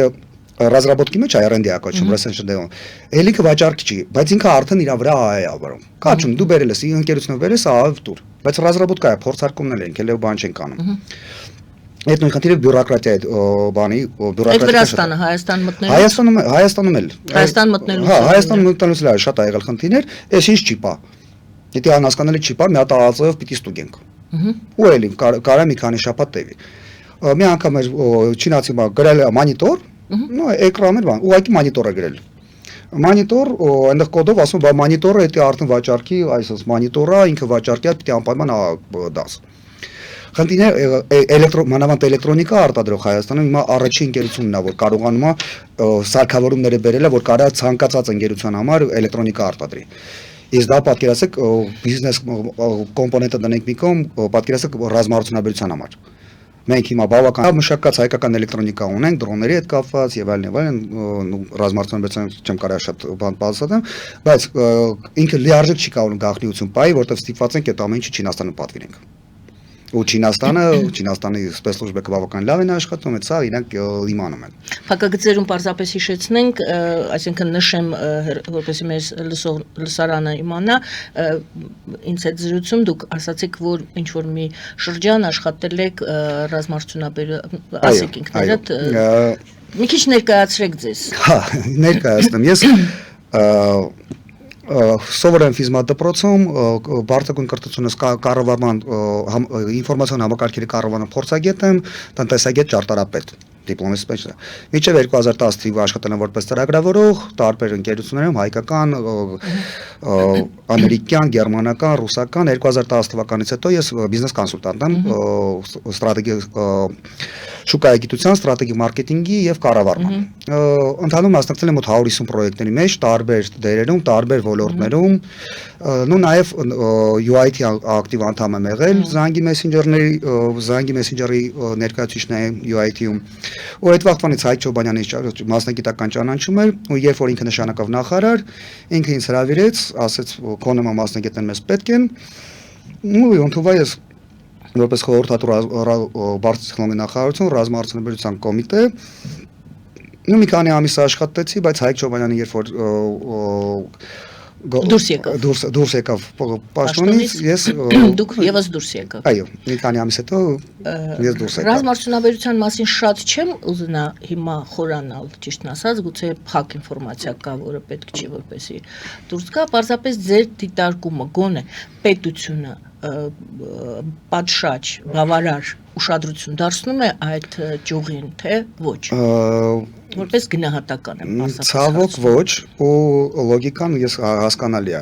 Speaker 2: ռազրաբոտկի մեջ R&D ակոչում research and development։ Էլիքը վաճառքի չի, բայց ինքը արդեն իր վրա ԱԱ է ապրում։ Կաչում դու բերել ես, ընկերությունը բերես ԱԱ տուր, բայց ռազրաբոտկա է, փորձարկումներ են, քելը բան չեն կանում։ Այդ նույն խնդիրը բյուրոկրատիա է բանի,
Speaker 1: բյուրոկրատիա։ Այդ Վրաստանը Հայաստան մտնելու։
Speaker 2: Հայաստանում էլ։
Speaker 1: Հայաստան մտնելու։
Speaker 2: Հա, Հայաստան մտնելուց էլ շատ ա եղել խնդիրներ, այս ինչ չի պա։ Եթե անհասկանալի չի պա, մի հատ ԱԱԾ-ով պիտի ստուգենք։ Ու էլի կարա մի քանի շաբաթ տևի։ Մի անգամ էր չինացի գրել մոնիտոր, նո էկրաններ բան, ուղղակի մոնիտոր է գրել։ Մոնիտոր, այնտեղ կոդով ասում, բա մոնիտորը դա արդեն վաճառքի, այսպես մոնիտորը ինքը վաճառքի է, պիտի անպայման դաս։ Խնդիրը մանավանդ էլեկտրոնիկա արտադրող Հայաստանում հիմա առաջին ընկերությունն է, որ կարողանում է սարքավորումները բերել է, որ կարա ցանկացած ընկերության համար էլեկտրոնիկա արտադրի։ Իսկ դա պատկերացեք բիզնես կոմպոնենտը դնենք մի կողմ, պատկերացեք ռազմաարդյունաբերության համար։ Մենք հիմա բավական մշակած հայկական էլեկտրոնիկա ունենք, դրոնների հետ կապված եւ այլն, ռազմարտունաբերության չեմ կարող շատ բան բացատրեմ, բայց ինքը լիարժեք չի կարող գաղտնիություն պահի, որտեղ ստիպված ենք այդ ամեն ինչը Չինաստանը պատվիրենք։ Ու Չինաստանի սպեցլուժբը բավական լավ են աշխատում, այդ սա իրանք իմանում են։
Speaker 1: Փակագծերում պարզապես հիշեցնենք, այսինքն նշեմ, որպեսզի մեր լսարանը իմանա, ինձ հետ զրույցում դուք ասացիք, որ ինչ որ մի շրջան աշխատել եք ասիկինքներդ, մի քիչ ներկայացրեք ձեզ։
Speaker 2: Հա, ներկայացնեմ, ես Սովորեմ ֆիզմատդպրոցում բարձրագույն կրթությունս կառավարման ինֆորմացիոն համակարգերի կառավարման փորձագետ եմ, տնտեսագետ ճարտարապետ, դիպլոմից պետք է։ Մինչև 2010 թվականին աշխատել եմ որպես ծրագրավորող, տարբեր ընկերություններում հայկական, ամերիկյան, գերմանական, ռուսական, 2010 թվականից հետո ես բիզնես կոնսուլտանտ եմ, շուկայի գիտության, ստրատեգիկ մարքեթինգի եւ կառավարման։ Ընդհանուր մասնակցել եմ 150 պրոյեկտների մեջ, տարբեր դերերում, տարբեր ոլորտներում, նույն նաեւ UIT ակտիվ անդամ եմ եղել Zhang Messenger-ի ներկայացուցիչն եմ UIT-ում։ Ու այդ վաղվանից Հայկ Չոբանյանի մասնագիտական ճանաչում էր, ու երբ որ ինքը նշանակավ նախարար, ինքը ինձ հրավիրեց, ասեց կոնոմա մասնագետներ մեզ պետք են, ու ընդունվա ես որպես խորհրդատու բարձր տեխնոլոգիայի նախարարություն, ռազմաարդյունաբերության կոմիտե, մի քանի ամիս աշխատեցի, բայց Հայկ Չոբանյանը երբ որ դուրս եկավ պաշտոնից, ես
Speaker 1: դուք եւս դուրս եկաք։
Speaker 2: Այո, մի քանի ամիս հետո ես դուրս եկա։
Speaker 1: Ռազմաարդյունաբերության մասին շատ չեմ ուզենա հիմա խորանալ, ճիշտն ասած, գուցե փակ ինֆորմացիա կա, որը պետք չի որպեսի դուրս գա, պարզապես ձեր դիտարկումը գոնե պետությունը պատշաճ, բավարար ուշադրություն դարձնում է այդ ճյուղին, թե ոչ։ Որպես գնահատական եմ ասած։
Speaker 2: Ցավոք ոչ, ու լոգիկան ես հասկանալի է։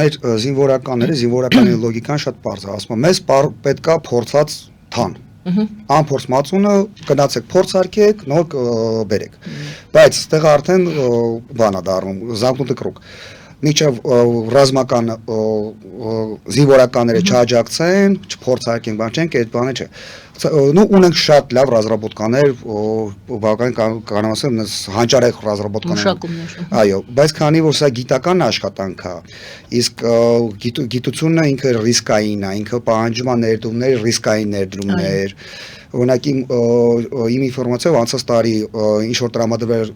Speaker 2: Մեր զինվորականների լոգիկան շատ պարզ է, ասում եմ, մեզ պետքա փորձած թան։ Անփորձ մածունը գնացեք փորձարկեք, նոր բերեք։ Բայց այդտեղ արդեն բան է դառնում, զանգնուտը կրուկ։ Միջև ռազմական զինվորականները չաջակցեն, չփորձարկեն, բան չենք, այդ բանը չէ։ Նու ունենք շատ լավ ռազմապետկաներ, բավական կարող ասեմ, հանճարեղ ռազմապետկաներ։ Այո, բայց քանի որ սա գիտական աշխատանք է, իսկ գիտությունը ինքը ռիսկային է, ինքը պահանջում է ներդրումներ, ռիսկային ներդրումներ։ Օրինակ իմ ինֆորմացիայով անցած տարի ինչ որ տրամադրվել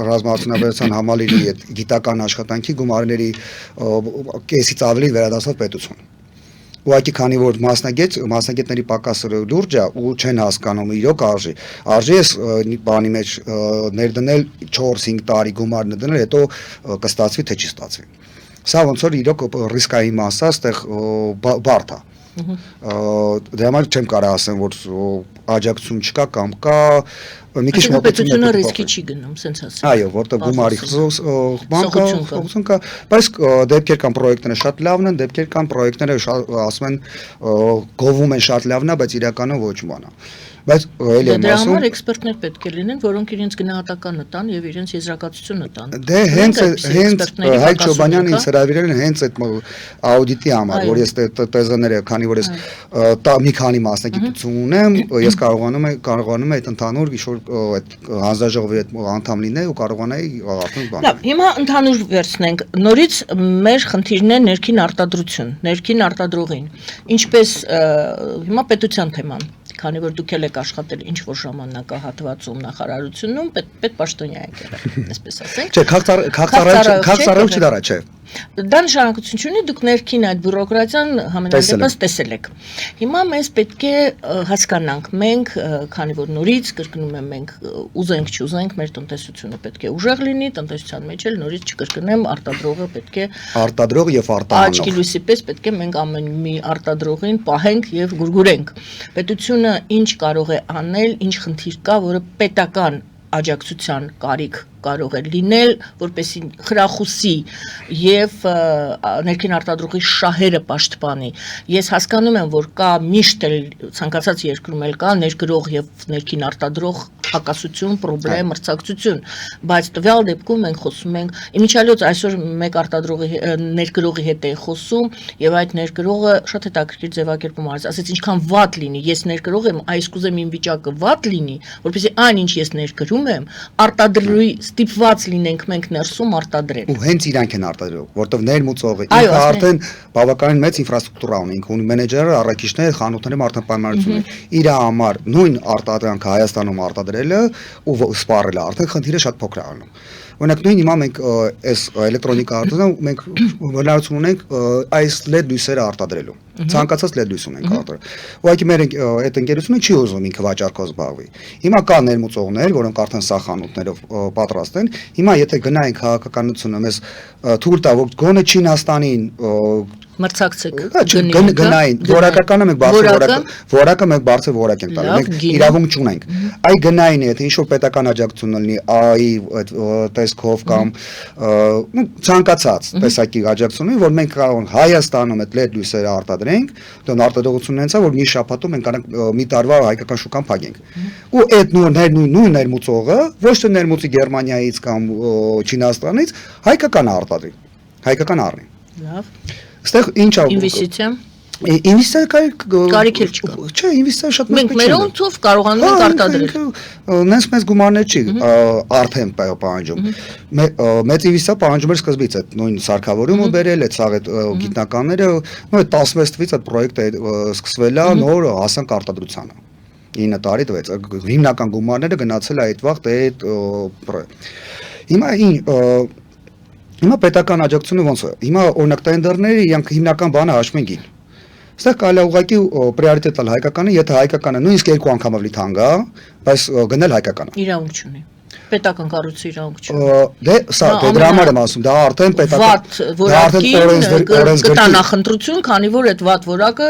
Speaker 2: ռազմաարդյունաբերության համալիրի այդ գիտական աշխատանքի գումարների կեսից ավելի վերադարձավ պետություն։ Ուղղակի քանի որ մասնագետների պակասը լուրջ է ու չեն հասկանում իրոք արժի էս բանի մեջ ներդնել 4-5 տարի գումար ներդնել, հետո կստացվի թե չի ստացվի։ Սա ոնց որ իրոք ռիսկային մասը, այստեղ բարդ է։ Դրա համար չեմ կարող ասեմ, որ աջակցություն չկա կամ կա, մի քիչ
Speaker 1: պետությունը ռիսկի չի գնում, սենց ասեմ։
Speaker 2: Այո, որտեղ գումարի խոհություն կա, բայց դեպքեր կան պրոյեկտները շատ լավն են, դեպքեր կան պրոյեկտները ասում են գովում են շատ լավն է, բայց իրականում ոչ բան է։ Բայց էլի եմ
Speaker 1: դրա
Speaker 2: ասում,
Speaker 1: համար էքսպերտներ պետք է լինեն, որոնք իրենց գնահատականը տան եւ իրենց եզրակացությունը տան։
Speaker 2: Դե հենց Հայկ Չոբանյանը ինձ հրավիրել են հենց այդ աուդիտի համար, որ ես տեզաները, քանի որ ես մի քանի մասնագիտություն ունեմ, ես կարողանում եմ այդ ընդհանուր ինչ-որ այդ հանձնաժողովի այդ անդամ լինել ու կարողանայի արդեն բան։
Speaker 1: Լավ, հիմա ընդհանուր վերցնենք։ Նորից մեր խնդիրն է ներքին արտադրություն, ներքին արտադրողին։ Ինչպես հիմա պետության թեման, քանի որ դուք եք աշխատել ինչ որ ժամանակահատվածում նախարարությունում, պետպաշտոնյա եք եղել, այսպես ասենք։
Speaker 2: Չէ, քաղաքացիություն չի դարա, չէ։
Speaker 1: Դա նշանակություն չունի, դուք ներքին այդ բյուրոկրատիան համենայնդեպս տեսել եք։ Հիմա մեզ պետք է հասկանանք, մենք, քանի որ նորից կրկնում եմ, մենք ուզենք չուզենք, մեր տնտեսությունը պետք է ուժեղ լինի, տնտեսության մեջ էլ նորից չկրկնեմ, արտադրողը պետք է
Speaker 2: արտադրող եւ արտահանող։
Speaker 1: Աչքի լույսի պես պետք է մենք ամեն մի արտադրողին պահենք եւ գուրգուրենք։ Պետությունը ինչ կարող է անել, ինչ խնդիր կա, որը պետական աջակցության կարիք կարող է լինել, որպեսզի խրախուսի եւ ներքին արտադրողի շահերը պաշտպանի։ Ես հասկանում եմ, որ կա միշտ էլ ցանկացած երկրում էլ կա ներգրող եւ ներքին արտադրող հակասություն, խնդրեմ, մրցակցություն, բայց տվյալ դեպքում մենք խոսում ենք, իմիջիալոց այսօր մեկ արտադրողի ներգրողի հետ է խոսում եւ այդ ներգրողը շատ հետաքրքիր ձևակերպում արեց, ասեց ինչքան վատ լինի, ես ներգրող եմ, այս կուզեմ իմ վիճակը վատ լինի, որպեսզի այն ինչ ես ներգրում եմ, արտադրողի ստիպված լինենք մենք ներսում արտադրել։
Speaker 2: Ու հենց իրանք են արտադրող, որտեղ ներմուծողը ինքը արդեն բավականին մեծ ինֆրաստրուկտուրա ունի, ինքը ունի մենեջերը, առաքիչներ, խանութներում արդեն պայմանավորություն ունի։ Իր համար նույն արտադրանքը Հայաստանում արտադրելը ու սպառելը արդեն խնդիրը շատ փոքր է անում։ Օրինակ նույն հիմա մենք այս էլեկտրոնիկա արտադրում մենք հնարավորություն ունենք այս LED լույսերը արտադրելու։ Ցանկացած LED լույս ունենք արտադրել։ Ուղղակի մեր այդ ընկերությունը չի ուզում ինքը վաճառքով զբաղվի։ Հիմա կա ներմուծողներ, որոնք արդեն սա խանութներով պատրաստ են։ Հիմա եթե գնայինք քաղաքականությունը մեզ թույլ տա, որ գոնե Չինաստանին
Speaker 1: մրցակցեք
Speaker 2: գնային որակականը մենք որակը մենք բարձր որակ ենք տալու մենք իրավունք չունենք այ գնային եթե ինչ որ պետական աջակցություն լինի այ տեսքով կամ ցանկացած տեսակի աջակցություն որ մենք կարող ենք Հայաստանում այդ LED լույսերը արտադրենք դա արտադրությունն հենց է որ մի շաբաթում մենք կարող մի տարվա հայկական շուկան փակենք ու այդ նույն ներմուծողը ոչ թե ներմուծի Գերմանիայից կամ Չինաստանից հայկական արտադրի հայկական առնի
Speaker 1: լավ
Speaker 2: Ստեղ ինչ ա
Speaker 1: ինվեստիցիա
Speaker 2: ինվեստիցիա
Speaker 1: կարիք էլ չկա
Speaker 2: չէ ինվեստիցիա շատ
Speaker 1: մենք մեր օնցով կարողանում ենք արտադրել
Speaker 2: նենց մեծ գումարներ չի արդեն պահանջում մեծ ինվեստիցիա պահանջում էր սկզբից այդ նույն սարքավորումը բերել այդ սաղ այդ գիտնականները նույն 16 թվականից այդ պրոյեկտը սկսվել է նոր հասանք արտադրությանը 9 տարի տվեց հիմնական գումարները գնացել է այդ վաղ այդ հիմա Հիմա պետական աջակցությունը ոնց է։ Հիմա օրինակ տենդերները իրանք հիմնական բանը հաշվում են գին։ Այստեղ կարելի է ուղղակի պրիորիտետ տալ հայկականը, եթե հայկականը նույնիսկ երկու անգամ ավելի թանկ է, բայց գնել հայկականը։
Speaker 1: Իրավունք չունի։ Պետական կառույցի իրավունք չունի։
Speaker 2: Դե սա դրա համար եմ ասում, դա արդեն պետական
Speaker 1: դա արդեն կտա նախընտրություն, քանի որ այդ վատ որակը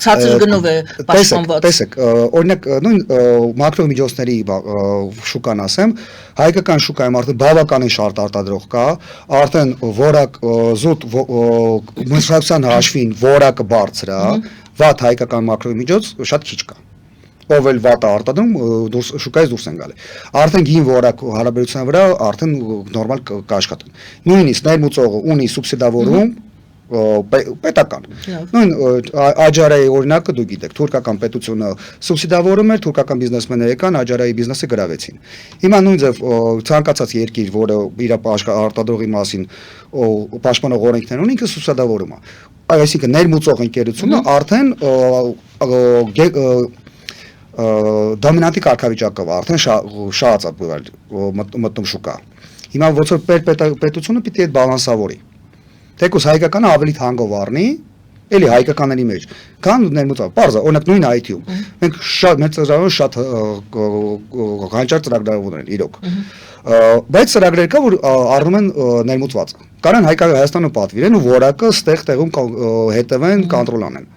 Speaker 1: ցածր գնով է պաշտպանված։
Speaker 2: Տեսեք, օրինակ նույն մակրո միջոցների շուկան ասեմ, հայկական շուկայում արդեն բավականին շատ արտադրող կա, արդեն որակ զուտ մշակության հաշվին որակը բարձր է, վատ հայկական մակրո միջոց շատ քիչ կա։ Ով էլ վատ արտադրում շուկայից դուրս են գալի։ Արդեն գին որակ հարաբերության վրա արդեն նորմալ կաշխատեն։ Նույնիսկ ներմուծողը ունի սուբսիդավորում պետական։ Նույն Աջարայի օրինակը դու գիտեք, թուրքական պետությունը սուբսիդավորում էր, թուրքական բիզնեսմենները եկան Աջարայի բիզնեսը գրավեցին։ Հիմա նույն ձև ցանկացած երկիր, որը իր արտադրողի մասին պաշտպանող օրենքներ ունի, ինքը սուբսիդավորում է։ Այսինքն ներմուծող ընկերությունը արդեն դոմինանտի կարգավիճակով արդեն շահած է մտնում շուկա։ Հիմա ոնց որ պետությունը պիտի այդ բալանսավորի։ Թեկուզ հայկականը ավելի թանկով առնի, էլի հայկականների մեջ, քան ներմուծող։ Պարզ է, օրինակ նույն IT-ում։ Մենք շատ մեր ծրագրերը շատ հանճար ծրագրեր ունեն իրոք։ Բայց ծրագրեր կա, որ առնում են ներմուծվածը։ Կարան Հայաստանում պատվիրեն ու որակը ստեղ տեղում հետևեն, կոնտրոլ անեն։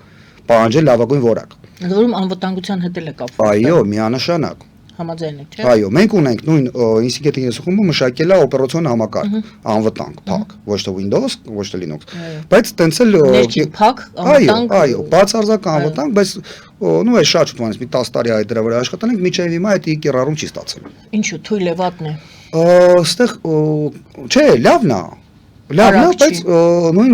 Speaker 2: Պահանջել լավագույն որակ։
Speaker 1: Որում անվտանգության հետ էլ է կապված։
Speaker 2: Այո, միանշանակ։
Speaker 1: Համաձայն եք, չէ՞։
Speaker 2: Այո, մենք ունենք նույն ինստիտուտի եսախումբը մշակել է օպերացիոն համակարգ, անվտանգ, փակ, ոչ թե Windows, ոչ թե Linux։ Բայց տենց էլ
Speaker 1: ներքին փակ, անվտանգ։
Speaker 2: Այո, բացարձակ անվտանգ, բայց նույն է շատ շուտ մի 10 տարի այդ դրա վրա աշխատել ենք, մինչև հիմա այդ կիրառում չի ստացել։
Speaker 1: Ինչու թույլ է վատն է։
Speaker 2: Այստեղ չէ, լավն է։ Լավն է, բայց նույն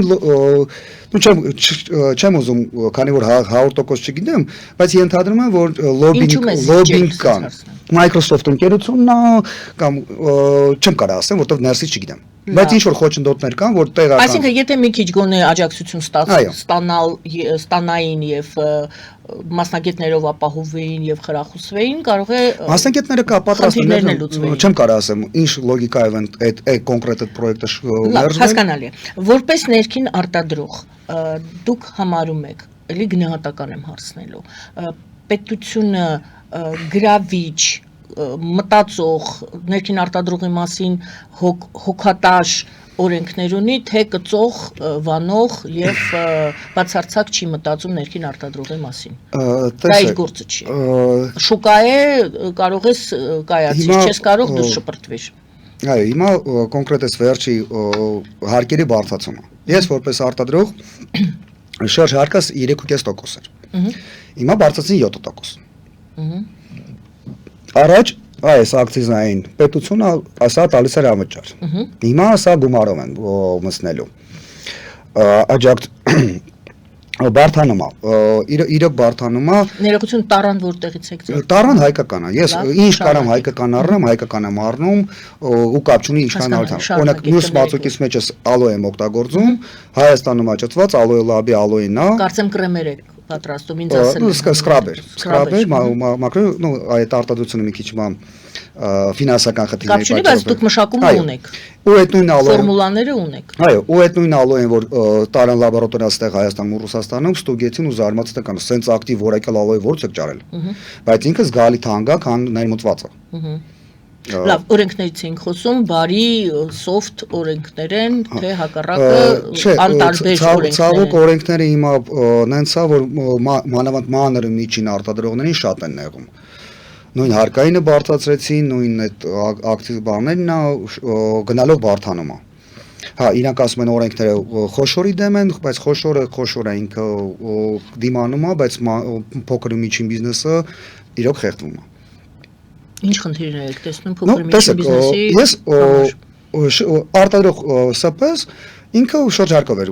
Speaker 2: չեմ ուզում, քանի որ 100% չգիտեմ, բայց ենթադրում եմ, որ լոբինգ կան։ Microsoft ընկերությունն է կամ չեմ կարող ասեմ, որտեղ ներսից չգիտեմ։ Բայց ինչ որ խոչընդոտներ կան, որ տեղական։
Speaker 1: Այսինքն, եթե մի քիչ գոնե աջակցություն ստանային եւ մասնագետներով ապահովեին եւ խրախուսվեին, կարող է
Speaker 2: մասնագետները կա պատրաստ չեմ կարող ասեմ, ինչ լոգիկայով են այդ կոնկրետ այդ պրոյեկտը ներդրել։
Speaker 1: Հասկանալի է։ Որպես ներքին արտադրող, դուք համարում եք, էլի գնահատական եմ հարցնելու, պետությունը գրավիչ մտածող ներքին արտադրողի մասին հոգատար օրենքներ ունի, թե կծող, վանող եւ բացարձակ չի մտածում ներքին արտադրողի մասին։ Դա իր գործը չի։ Շուկա է, կարող ես կայացիր, չես կարող դու շպրտվիր։
Speaker 2: Այո, հիմա կոնկրետես վերջի հարկերի բարձրացումը։ Ես որպես արտադրող շարժ հարկս 3.5% էր։ Հիմա բարձրացին 7%։ Առաջ այս ակցիզային պետությունը ասա տալիս էր անվճար։ Հիմա սա գումարով են մտցնելու։ Աջակց բարթանում է, իրոք բարթանում է։
Speaker 1: Ներողություն, տարան որտեղից եք ձեր։
Speaker 2: Տարան հայկական է։ Ես ինչ կարամ հայկական առնեմ, հայկական եմ առնում ու կապ չունի ինչքան արդյոք։ Օրինակ մյուս մածուկից մեջ ես ալոյ եմ օգտագործում, Հայաստանում աճեցված ալոյ լաբի ալոյն է։
Speaker 1: Կարծեմ կրեմեր եք պատրաստում, ինձ ասել։
Speaker 2: Սկրաբեր, մակրո, այդ արտադրությունը մի քիչ ֆինանսական խնդիրներ
Speaker 1: պատճառով։ Կապ չունի, բայց դուք մշակում ունեք։
Speaker 2: Ու այդ նույն ալոյը
Speaker 1: ֆորմուլաները ունեք։
Speaker 2: Այո, ու այդ նույն ալոյն, որ տարան լաբորատորիա ստեղ Հայաստանում ու Ռուսաստանում ստուգեցին ու զարմացել կան, սենց ակտիվ որակյալ ալոյ ո՞րց է ճարել։ Բայց ինքը զգալի թանկ է, քան ներմուծվածը։
Speaker 1: Լավ, օրենքներից ենք խոսում, բարի, soft օրենքներ են, թե հակառակը անտարբեր օրենքներ են։
Speaker 2: Ցավոք օրենքները հիմա նենց է, որ մանավանդ մանր միջին արտադրողներին շատ են նեղում։ Նույն հարկայինը բարձրացրեցին, նույն այդ ակտիվ բաներն գնալով բարթանում է։ Հա, իրանք ասում են օրենքները խոշորի դեմ են, բայց խոշորը ինքը դիմանում է, բայց փոքր ու միջին բիզնեսը իրոք խեղդվում է։
Speaker 1: Ինչ խնդիրներ եք տեսնում փոքր միջին բիզնեսի։
Speaker 2: Ես արտադրող ՍՊ-ս ինքը շրջարկով էր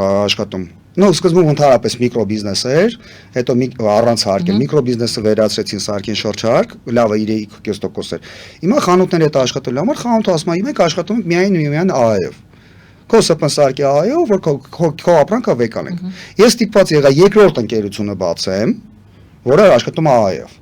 Speaker 2: աշխատում։ Սկզբում ընդհանրապես միկրոբիզնես էր, հետո առանց հարկեր, միկրոբիզնեսը վերացրեցին սարքին շրջարկ, լավը 3.5% էր։ Հիմա խանութների հետ աշխատելու համար խանութը ասում է, մենք աշխատում ենք միայն ԱԱԵ-ով։ Քո ՍՊ-ն սարքի ԱԱԵ-ով, որ քո ապրանքը վեկան ենք։ Ես ստիպված եղա երկրորդ ընկերությունը բացեմ, որը աշխատում է ԱԱԵ-ով։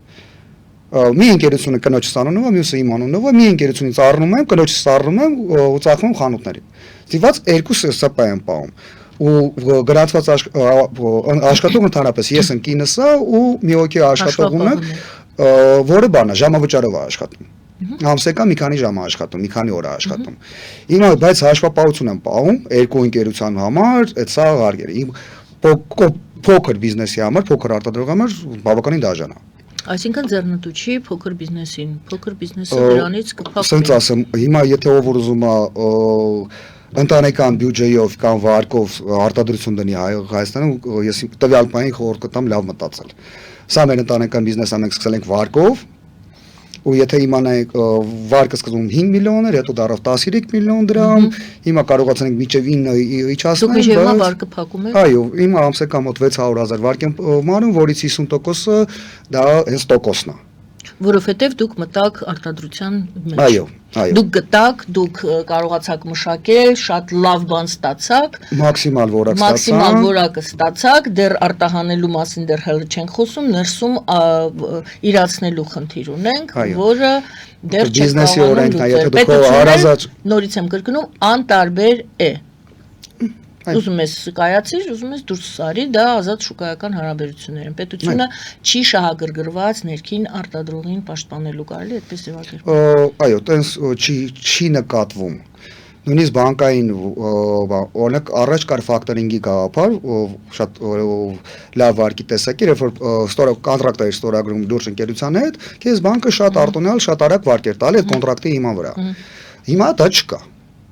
Speaker 2: Մի ընկերությունը կնոջս անունով է, մյուսը իմ անունով է, մի ընկերությունից առնում եմ, կնոջս առնում եմ ու ծախում խանութների։ Ստիպված երկու ՍՊ եմ պահում։ Ու գրանցված աշխատող ընդհանրապես ես եմ կինսը ու մի հոգի աշխատող ունեմ, որը բանը ժամավճարով է աշխատում։ Ամսեկան մի քանի ժամ է աշխատում, մի քանի օր է աշխատում։ Հիմա բայց հաշվապահություն եմ պահում երկու ընկերության համար, այդ սա հարկերը։ Փոքր բիզնեսի համար, փոքր արտադրողի համար բավականին դաժան է։
Speaker 1: Այսինքն ձեռնտու չի փոքր բիզնեսին, փոքր բիզնեսը դրանից կփակվի։
Speaker 2: Սենց ասեմ, հիմա եթե ով ուզում է ընտանեկան բյուջեով կամ վարկով արտադրություն դնի Հայաստանում, ես տվյալ բանի խորհուրդ կտամ լավ մտածել։ Սա մեր ընտանեկան բիզնեսը մենք սկսել ենք վարկով, ու եթե իմանայինք վարկը սկզբում 5 միլիոն էր, հետո դառավ 13 միլիոն դրամ, հիմա կարողացանք մինչև 9 իջացնել,
Speaker 1: բայց դուք մինչև վարկը փակում եք։
Speaker 2: Այո, հիմա ամսեկան մոտ 600,000 վարկ եմ մանում, որից 50%-ը դա հենց տոկոսն է։
Speaker 1: Որովհետև դուք մտաք արտադրության մեջ։
Speaker 2: Այո, այո։
Speaker 1: Դուք գտաք, դուք կարողացաք մշակել, շատ լավ բան ստացաք։
Speaker 2: Մաքսիմալ որակ ստացանք։
Speaker 1: Մաքսիմալ որակը ստացաք, դեռ արտահանելու մասին դեռ հələ չենք խոսում, ներսում իրացնելու խնդիր ունենք, որը դեռ չենք կարողանում լուծել։ Նորից եմ կրկնում, անտարբեր է։ Ուզում ես կայացիր, ուզում ես դուրս սարի, դա ազատ շուկայական հարաբերություններ են։ Պետությունը չի շահագրգռված ներքին արտադրողին պաշտպանելու, կարելի է այդպես ձևակերպել։
Speaker 2: Այո, տենց չի նկատվում։ Նույնիսկ բանկային օրինակ առաջ կար ֆակտորինգի գաղափար, շատ լավ վարկի տեսակ էր, որ կոնտրակտ էր ստորագրում լուրջ ընկերության հետ, քեզ բանկը շատ արտոնյալ, շատ արագ վարկ էր տալի այդ կոնտրակտի հիման վրա։ Հիմա դա չկա։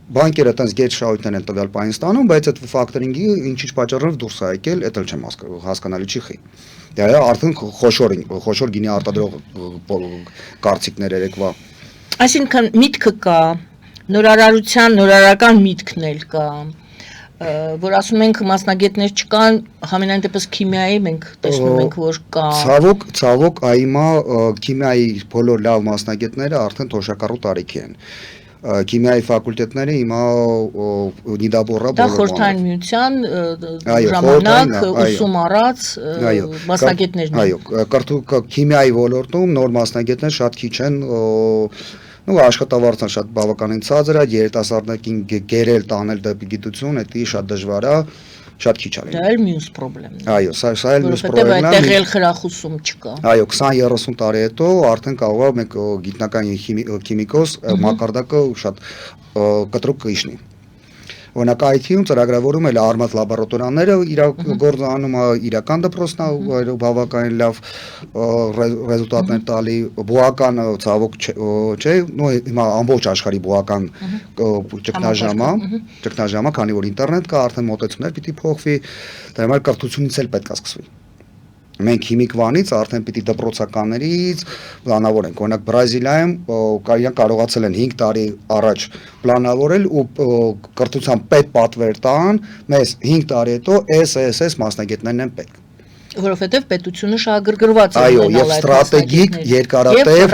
Speaker 2: Բանկերը այտենց գետ շահույթներ են տվյալ պահին ստանում, բայց այդ ֆակտորինգի ինչ-ինչ պատճառով դուրս է եկել, դա էլ չեմ հասկանալի չի խի։ Դա արդեն խոշոր գինի արտադրող կարծիքներ երեկվա։
Speaker 1: Այսինքն միտքը կա, նորարարական միտքն էլ կա, որ ասում ենք մասնագետներ չկան, համենայն դեպս քիմիայի մենք տեսնում ենք, որ կա։
Speaker 2: Ցավոք, այմա քիմիայի բոլոր լավ մասնագետները արդեն թոշակառու տարիքի են։ Քիմիայի ֆակուլտետները հիմա նիդաբոռա
Speaker 1: դա խորհրդային միության ժամանակ ուսում առած մասնագետներն են։
Speaker 2: Այո, քիմիայի ոլորտում նոր մասնագետներ շատ քիչ են, աշխատավարձն շատ բավականին ցածր է, երիտասարդներին գերել տանել դեպի գիտություն, դա շատ դժվար է, շատ քիչ է։
Speaker 1: Դա էլ մյուս խնդիրն է։
Speaker 2: Այո, սա էլ մյուս խնդիրն է։
Speaker 1: Որովհետև այդտեղ էլ խրախուսում չկա։
Speaker 2: Այո, 20-30 տարի հետո արդեն կարող է մեկ գիտնական քիմիկոս մակարդակը շատ կտրուկ կիջնի։ Օրինակ IT-ում ծրագրավորում էլ արմատ լաբորատորիաները իր գործանում է իրական դպրոցն է բավականին լավ ռեզուլտատներ տալի, բուհականը ցավոք չէ, նո հիմա ամբողջ աշխարհի բուհական ճգնաժամը, քանի որ ինտերնետ կա, արդեն մոտեցումներ պիտի փոխվի, դա համար կրթությունից էլ պետք է սկսվի։ Մենք հիմիկվանից արդեն պիտի դպրոցականներից պլանավորենք։ Օրինակ Բրազիլիայում իրենք կարողացել են 5 տարի առաջ պլանավորել ու կրթության պետ տան, մեզ 5 տարի հետո SSS մասնագետներն են պետք։
Speaker 1: Որովհետև պետությունը շահագրգռված է
Speaker 2: այո, եւ ստրատեգիկ երկարատև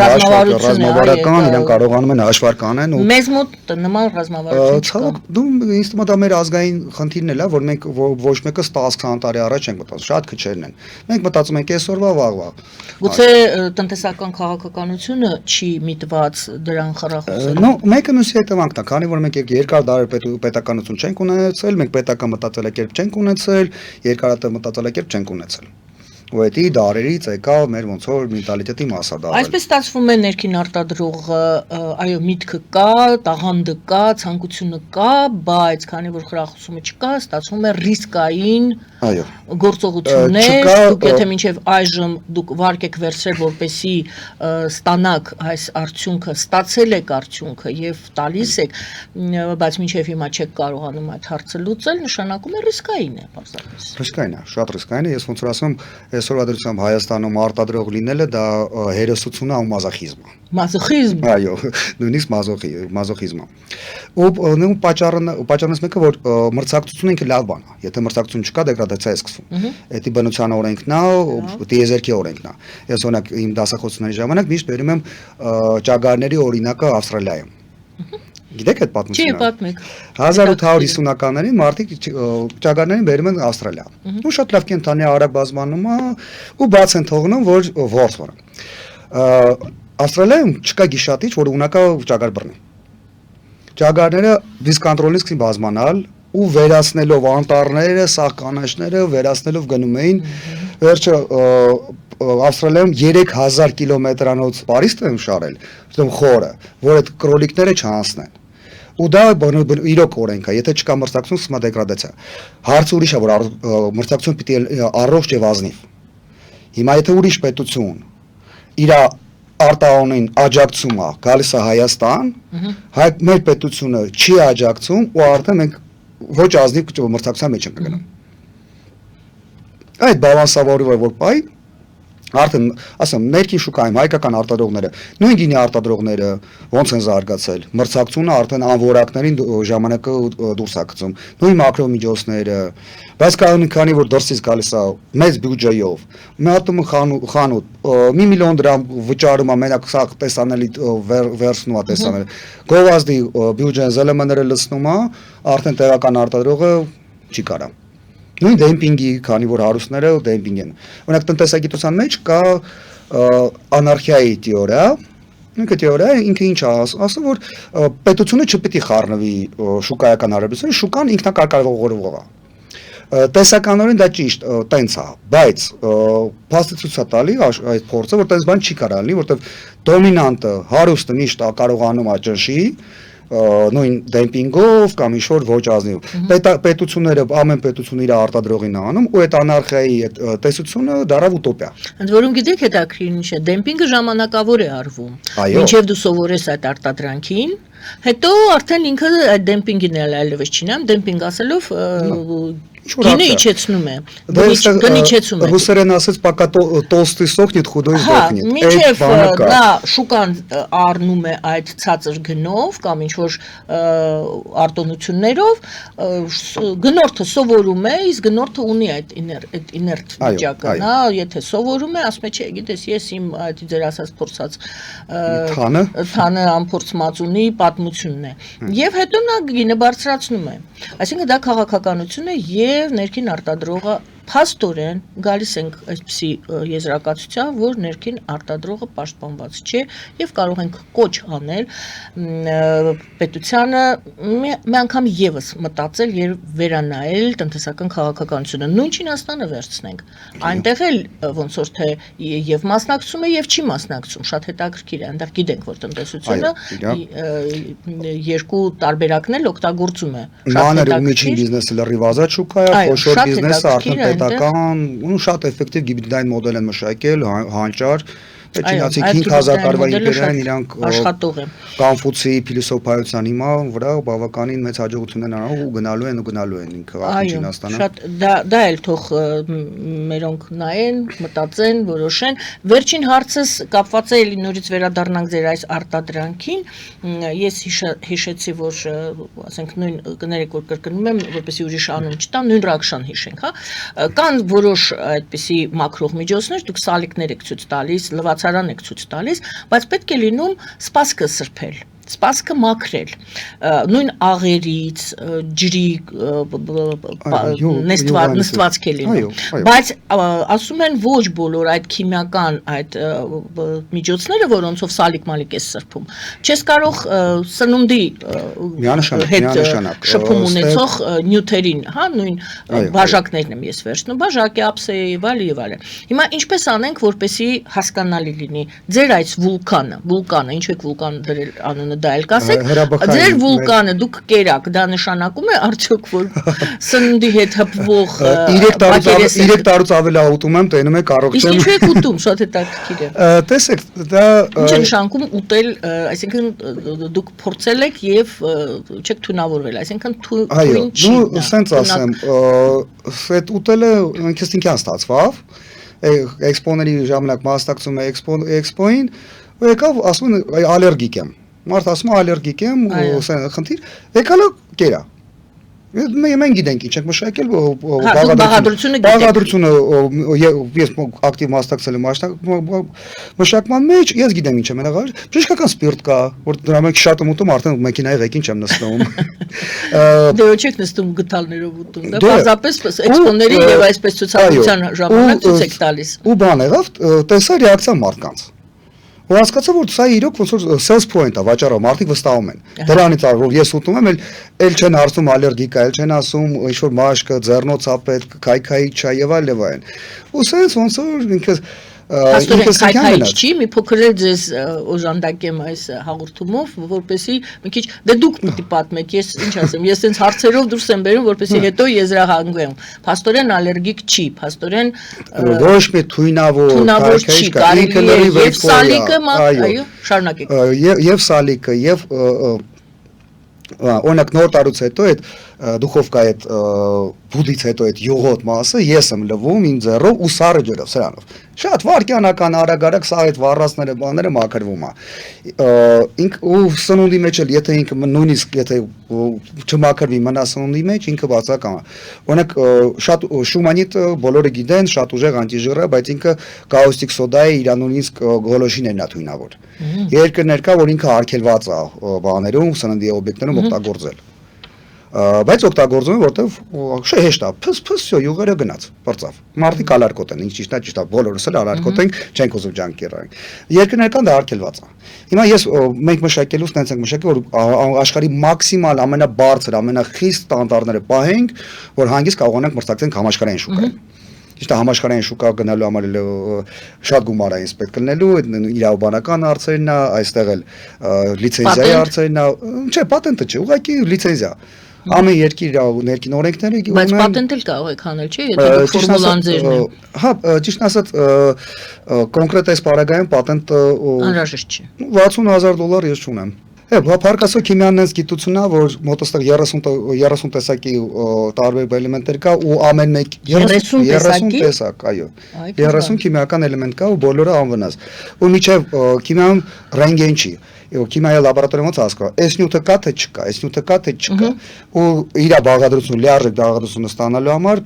Speaker 2: ռազմավարական իրենք կարողանում են հաշվարկ անեն ու
Speaker 1: մեզ մոտ նման ռազմավարություն
Speaker 2: ցավոք դու ինձ թվում է դա մեր ազգային խնդիրն է, որ մենք ոչ մեկը 10-20 տարի առաջ ենք մտածում, շատ քչերն են։ Մենք մտածում ենք այսօրվա վաղվա։
Speaker 1: Գուցե տնտեսական քաղաքականությունը չի միտված դրան խրախուսելու։
Speaker 2: Նո, մեկը մյուսի հետևանքն է, քանի որ մենք երկար դարեր պետականություն չենք ունեցել, մենք պետական մտածելակերպ չենք ունեցել, երկարատև մտածելակերպ չենք ունեցել։ Ու դա դարերից եկավ մեր ոնց որ մենտալիտետի մասա դարձել։
Speaker 1: Այսպես ստացվում է ներքին արտադրողը, այո, միտքը կա, տաղանդը կա, ցանկությունը կա, բայց քանի որ խրախուսումը չկա, ստացվում է ռիսկային
Speaker 2: այո
Speaker 1: գործողություններ, դուք եթե մինչև այժմ դուք վարկ եք վերցրել, որպեսի ստանաք այս արդյունքը, ստացել եք արդյունքը եւ տալիս եք, բայց մինչև հիմա չեք կարողանում այդ հարցը լուծել, նշանակում է ռիսկային է պարզապես։
Speaker 2: Ռիսկային է, շատ ռիսկային է, ես ոնց որ ասում այսօրվա դրությամբ Հայաստանում արտադրող լինելը դա հերոսություն է ու մազոխիզմ է։
Speaker 1: Մազոխիզմ։
Speaker 2: Այո, նույնիսկ մազոխիզմ է։ Ու պատճառներից մեկը որ մրցակցությունը ինքը լավ բան է։ Եթե մրցակցություն չկա, դեգրադացիա է սկսվում։ Դա բնության օրենքն է, դիեզերքի օրենքն է։ Ես օրինակ իմ դասախոսությունների ժամանակ միշտ բերում եմ ճագարների օրինակը Ավստրալիայում։ Գիտեք այդ պատմությունը։
Speaker 1: Չի պատմեք։
Speaker 2: 1850-ականներին մարդիկ ճագարներին բերում են Ավստրալիա։ Ու շատ լավ կենթանի արագ բազմանում է ու բաց են թողնում, որ որս որը։ Ավստրալիայում չկա գիշատիչ, որ ունակա ճագար բռնի։ Ճագարները դիսկոնտրոլից սկսին բազմանալ ու վերացնելով անտառները, սահկանաշները, վերացնելով գնում էին։ Վերջը Ավստրալիայում 3000 կիլոմետրանոց Փարիզ են շարել, այդտեղ խորը, որ այդ կրոլիկները չհանցնեն։ Ու դա իրոք օրենք է, եթե չկա մրցակցություն, սկսում է դեգրադացիա։ Հարցը ուրիշ է, որ մրցակցություն պիտի առողջ եւ ազնիվ։ Հիմա եթե ուրիշ պետություն իր արտահանումին աջակցում է, գալիս է Հայաստան, մեր պետությունը չի աջակցում ու արդեն մենք ոչ ազնիվ մրցակցության մեջ ենք գնում։ Այդ բալանսավորումը որ բայ արդեն ասեմ ներքին շուկայում հայկական արտադրողները նույն գինի արտադրողները ոնց են զարգացել մրցակցությունը արդեն անվորակներին ժամանակը դուրս է գցում նույն մակրո միջոցները բայց քանի որ դրսից գալիս է մեծ բյուջեով մատում խանութ 1 միլիոն դրամ վճարում է մենակ սա տեսանելի վերցնում է տեսանել գովազդի բյուջեն ԶԼՄ-ները լցնում է արդեն տեղական արտադրողը չի կարա նույն դեմպինգի, քանի որ հարուստները դեմպինգ են։ Օրինակ տնտեսագիտության մեջ կա անարխիայի թեորիա, ինքը թեորիա ինքը ինչ ասում որ պետությունը չպետք է խառնվի շուկայական հարաբերությունների, շուկան ինքնակարգավորվող է։ Տեսականորեն դա ճիշտ տենց է, բայց փաստացույց է տալի այդ փորձը, որ տենց բան չի կարող լինի, որտեղ դոմինանտը հարուստը միշտ կարողանում է ճնշի նույն դեմպինգով կամ ինչ-որ ոչ ազնիվ։ Պետությունները ամեն պետություն իր արտադրողին անում ու այդ անարխիայի տեսությունը դարավ ուտոպիա։
Speaker 1: Ընդ որում գիտեք հետաքրքիր ինչ է, դեմպինգը ժամանակավոր է արվում։ Մինչև դու սովորես այդ արտադրանքին, հետո արդեն ինքը այդ դեմպինգին էլ այլևս չի նայում, դեմպինգ ասելով գինը իջեցնում է, գնի իջեցում է։
Speaker 2: Ռուսերեն ասած пока толстый сохнет, худой сдохнет։
Speaker 1: Մինչև նա շուկան առնում է այդ ցածր գնով կամ ինչ-որ արտոնություններով, գնորդը սովորում է, իսկ գնորդը ունի այդ իներտ վիճակը, նա եթե սովորում է, ասում է, չէ, գիտես, ես իմ այդ ձեր ասած փորձած թանը անփորձ մածունի պատմությունն է։ Եվ հետո նա գինը բարձրացնում է։ Այսինքն դա քաղաքականություն է եւ ներքին արտադրողը փաստորեն գալիս ենք այսպիսի եզրակացության, որ ներքին արտադրողը պաշտպանված չէ եւ կարող ենք կոչ անել պետությանը մի անգամ եւս մտածել եւ վերանայել տնտեսական քաղաքականությունը։ Նույն Չինաստանը վերցնենք։ Այնտեղ էլ ոնց որ թե եւ մասնակցում է եւ չի մասնակցում, շատ հետաքրքիր է, այնտեղ գիտենք, որ տնտեսությունը երկու տարբերակն էլ օգտագործում է։
Speaker 2: Մանր ու միջին բիզնեսը լրիվ ազատ շուկա է, խոշոր բիզնեսը արդեն պետական ու շատ էֆեկտիվ հիբրիդային մոդել են մշակել, հանճար Չինացի 5000 տարվա իմպերիան իրանք
Speaker 1: աշխատող է։
Speaker 2: Կոնֆուցիի փիլիսոփայության հիման վրա բավականին մեծ հաջողություն են արել ու գնալու են ինքը Չինաստանը։
Speaker 1: Շատ դա էլ թող մերոնք նայեն, մտածեն, որոշեն։ Վերջին հարցս կապված է էլի նորից վերադառնանք ձեր այս արտադրանքին։ Ես հիշեցի, որ ասենք նույն կներեք, որ կրկնում եմ, որպեսզի ուրիշ անուն չտամ, նույն Ռաքշան հիշենք, հա։ Կան որոշ այդպիսի մակրող միջոցներ, դուք սալիկներ եք ցույց տալիս, լվացարան եք ցույց տալիս, բայց պետք է լինում սպասքը սրբել, սպասքը մաքրել, նույն աղերից, ջրի նստվածք է լինում, բայց ասում են ոչ բոլոր այդ քիմիական այդ միջոցները, որոնցով սալիկ-մալիկ է սրբում, չես կարող սնունդի հետ շփում ունեցող նյութերին, հա, նույն բաժակներն եմ ես վերցնում, բաժակի, ափսեի եւ այլն։ Հիմա ինչպես անենք, որպեսզի հասկանալի լինի ձեր այս վուլկանը, ինչու եք վուլկան դրել անունը դա էլ կասեք, ձեր վուլկանը դուք կերակ, դա նշանակում է արդյոք, որ սննդի հետ հպվող
Speaker 2: 3 տարուց ավելի ուտում եմ, տենում եք առողջ եմ։
Speaker 1: Իսկ ինչու եք ուտում, շատ հետաքրքիր է։
Speaker 2: Տեսեք, դա
Speaker 1: ինչ է նշանակում ուտել, այսինքն դուք փորձել եք եւ չեք թունավորվել, այսինքն թույն չի։
Speaker 2: Այո, դու սենց ասեմ, այդ ուտելը ինքս ինքյան ստացվավ, էքսպոների ժամանակ մասնակցում է էքսպոին, ու եկավ ասում են ալերգիկ եմ։ Մարդ ասում է ալերգիկ եմ, խնդիր, եկալը կերա։ Մենք գիտենք ինչ ենք մշակել բաղադրությունը ես ակտիվ մասնակցել եմ մշակման մեջ, ես գիտեմ ինչ եմ եղել, բժշկական սպիրտ կա, որ դրա մեջ շատ եմ ուտում, արդեն մեքենայի ղեկին չեմ նստում։
Speaker 1: Դե ոչ եք նստում գդալներով ուտում, դա պարզապես էքսպոների եւ այսպես ցուցադրության ժամանակ ցույց եք տալիս։
Speaker 2: Ու բան եղավ, տեսա ռեակցիա մարդկանց։ Ու հասկացա, որ սա իրոք ոնց որ sales point-ա, վաճառը, մարդիկ վստահում են։ Դրանից որ ես ուտում եմ, էլ չեն հարցում ալերգիկ է, էլ չեն ասում ինչ որ մաշկը, ձեռնոց ա պետք, քայքայի չա եւ այլն։ Ու սենց ոնց որ ինքս
Speaker 1: Փաստորեն քայքայիչ չի, մի փոքր էլ ձեզ օժանդակեմ այս հաղորդումով, որպեսզի մի քիչ դե դուք պետք է պատմեք, ես ինչ ասեմ, ես այնց հարցերով դուրս եմ բերում, որպեսզի հետո եզրահանգեմ։ Փաստորեն ալերգիկ չի, փաստորեն
Speaker 2: ոչ մի թույնավոր
Speaker 1: չի, կարելի է եւ սալիկը, այո, շարունակեք։
Speaker 2: Եվ սալիկը, եւ օրինակ նոր տարուց հետո այդ դուխովկայի այդ բուդից հետո այդ յուղոտ մասը ես եմ լվում իմ ձեռով ու սառը ջրով սրանով շատ վարքյանական արագ սա այդ վառածները բաները մաքրվում է ինք ու սնունդի մեջ էլ եթե ինքը նույնիսկ եթե չմաքրվի մնա սնունդի մեջ ինքը բացական է օրինակ շատ շումանիտը բոլորը գիտեն շատ ուժեղ անտիժիռ է բայց ինքը կաուստիկ սոդա է իր նույնիսկ գոլոշին է նա թույնավոր երկրներ կա որ ինքը արգելված է բաներում սննդի օբյեկտներում օգտագործել բայց օգտագործում են որտեվ հեշտ է փս յուղերը գնաց բրծավ մարդիկ ալարկոտ են ինչ ճիշտ է բոլորս էլ ալարկոտ ենք չենք ուզում ջանկերային երկրներ կան դա արգելված է հիմա ես մենք մշակելուց նենց ենք մշակել որ աշխարհի մաքսիմալ ամենաբարձր ամենախիստ ստանդարտները պահենք որ հանգիստ կարողանանք մրցակցենք համաշխարհային շուկային Ճիշտ է համաշխարհային շուկա գնալու համար շատ գումար է ինձ պետք լինելու իրավաբանական հարցերն է այստեղ էլ լիցենզիայի հարցերն է չէ պատենտը չէ ուղղակի լիցենզիա ամեն երկիր ներքին օրենքները
Speaker 1: բայց պատենտ էլ կարող եք անել չէ եթե ֆորմուլան ձերն է
Speaker 2: հա ճիշտ ասած կոնկրետ այս պարագայում պատենտը
Speaker 1: անհրաժեշտ չէ
Speaker 2: $60,000 ես չունեմ Փարկասո քիմիան նենց գիտությունն է, որ մոտստեղ 30 տեսակի տարբեր էլեմենտներ կա ու ամեն մեկ 30 տեսակ, այո 30 քիմիական էլեմենտ կա ու բոլորը անվնաս ու միջև քիմիան ռենտգեն չի քիմիայի լաբորատորիայում ոնց հասկա այս նյութը կա թե չկա այս նյութը կա թե չկա ու իր բաղադրությունը լիարժեք բաղադրությունը ստանալու համար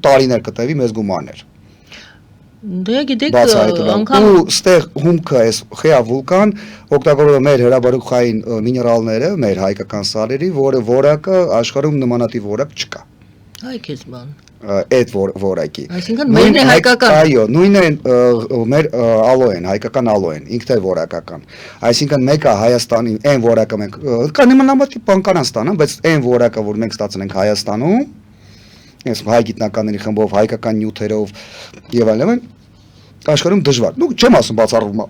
Speaker 2: տարիներ կտևի մեծ գումարներ
Speaker 1: Դե գիտեք անգամ
Speaker 2: ու ստեղ հումքը այս խեա վուլկան օգտագործում մեր հրաբարուխային միներալները մեր հայկական սարերի որը որակը աշխարհում նմանատիպ որակ չկա
Speaker 1: Այ քեզ բան
Speaker 2: այդ որակի։
Speaker 1: Այսինքն մերն է հայկական։
Speaker 2: Այո, նույնը մեր ալոեն, հայկական ալոեն, ինքն է որակական։ Այսինքն մեկը Հայաստանի այն որակը մենք կա նմանատիպ բան կանան ստանան, բայց այն որակը, որ մենք ստացել ենք Հայաստանում, այս հայ գիտնականների խմբով, հայկական նյութերով եւ այլն, աշխարհում դժվար։ Նու չեմ ասում բացառվում։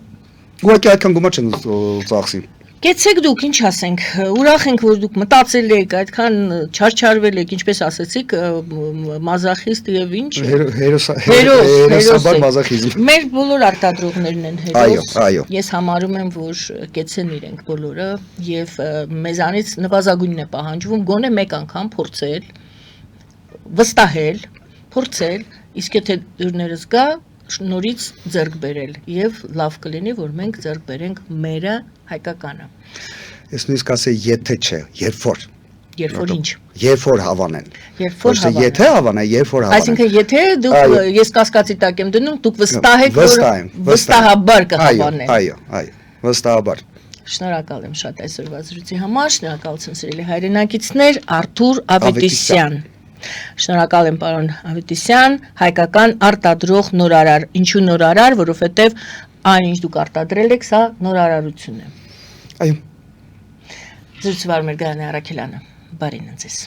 Speaker 2: Ուղղակի այդքան գումար չեն ծախսի։
Speaker 1: Կեցեք դուք ինչ ասենք, ուրախ ենք որ դուք մտածել եք, այդքան չարչարվել եք, ինչպես ասեցիք, մազախիստ եւ ինչ։
Speaker 2: Հերոսաբար մազախիզմ։
Speaker 1: Մեր բոլոր արտադրողներն են հերոս։
Speaker 2: Այո։
Speaker 1: Ես համարում եմ, որ կեցեն իրենք բոլորը եւ մեզանից նվազագույնն է պահանջվում գոնե մեկ անգամ փորձել, վստահել, փորձել, իսկ եթե դուրներս գա շնորից ձեռք բերել եւ լավ կլինի որ մենք ձեռք բերենք մերը հայկականը։
Speaker 2: Ես նույնիսկ ասեի եթե չէ, երբ որ
Speaker 1: ինչ։
Speaker 2: Երբ որ հավանեն։
Speaker 1: Երբ որ հավանեն։
Speaker 2: Եթե հավանեն, երբ որ հավանեն։
Speaker 1: Այսինքն եթե դուք ես կասկածի տակ եմ դնում, դուք վստահ եք որ վստահաբար կհավանեն։
Speaker 2: Այո, վստահաբար։
Speaker 1: Շնորհակալ եմ շատ այսօրվա զրույցի համար, շնորհակալություն սիրելի հայրենակիցներ, Արթուր Ավետիսյան։ Շնորհակալ եմ պարոն Ավետիսյան, հայկական արտադրող նորարար։ Ինչու նորարար, որովհետև այն ինչ դուք արտադրել եք, սա նորարարություն է։
Speaker 2: Այո։
Speaker 1: Զրույցը վարում էր Գայանե Առաքելյանը։ Բարին ձեզ։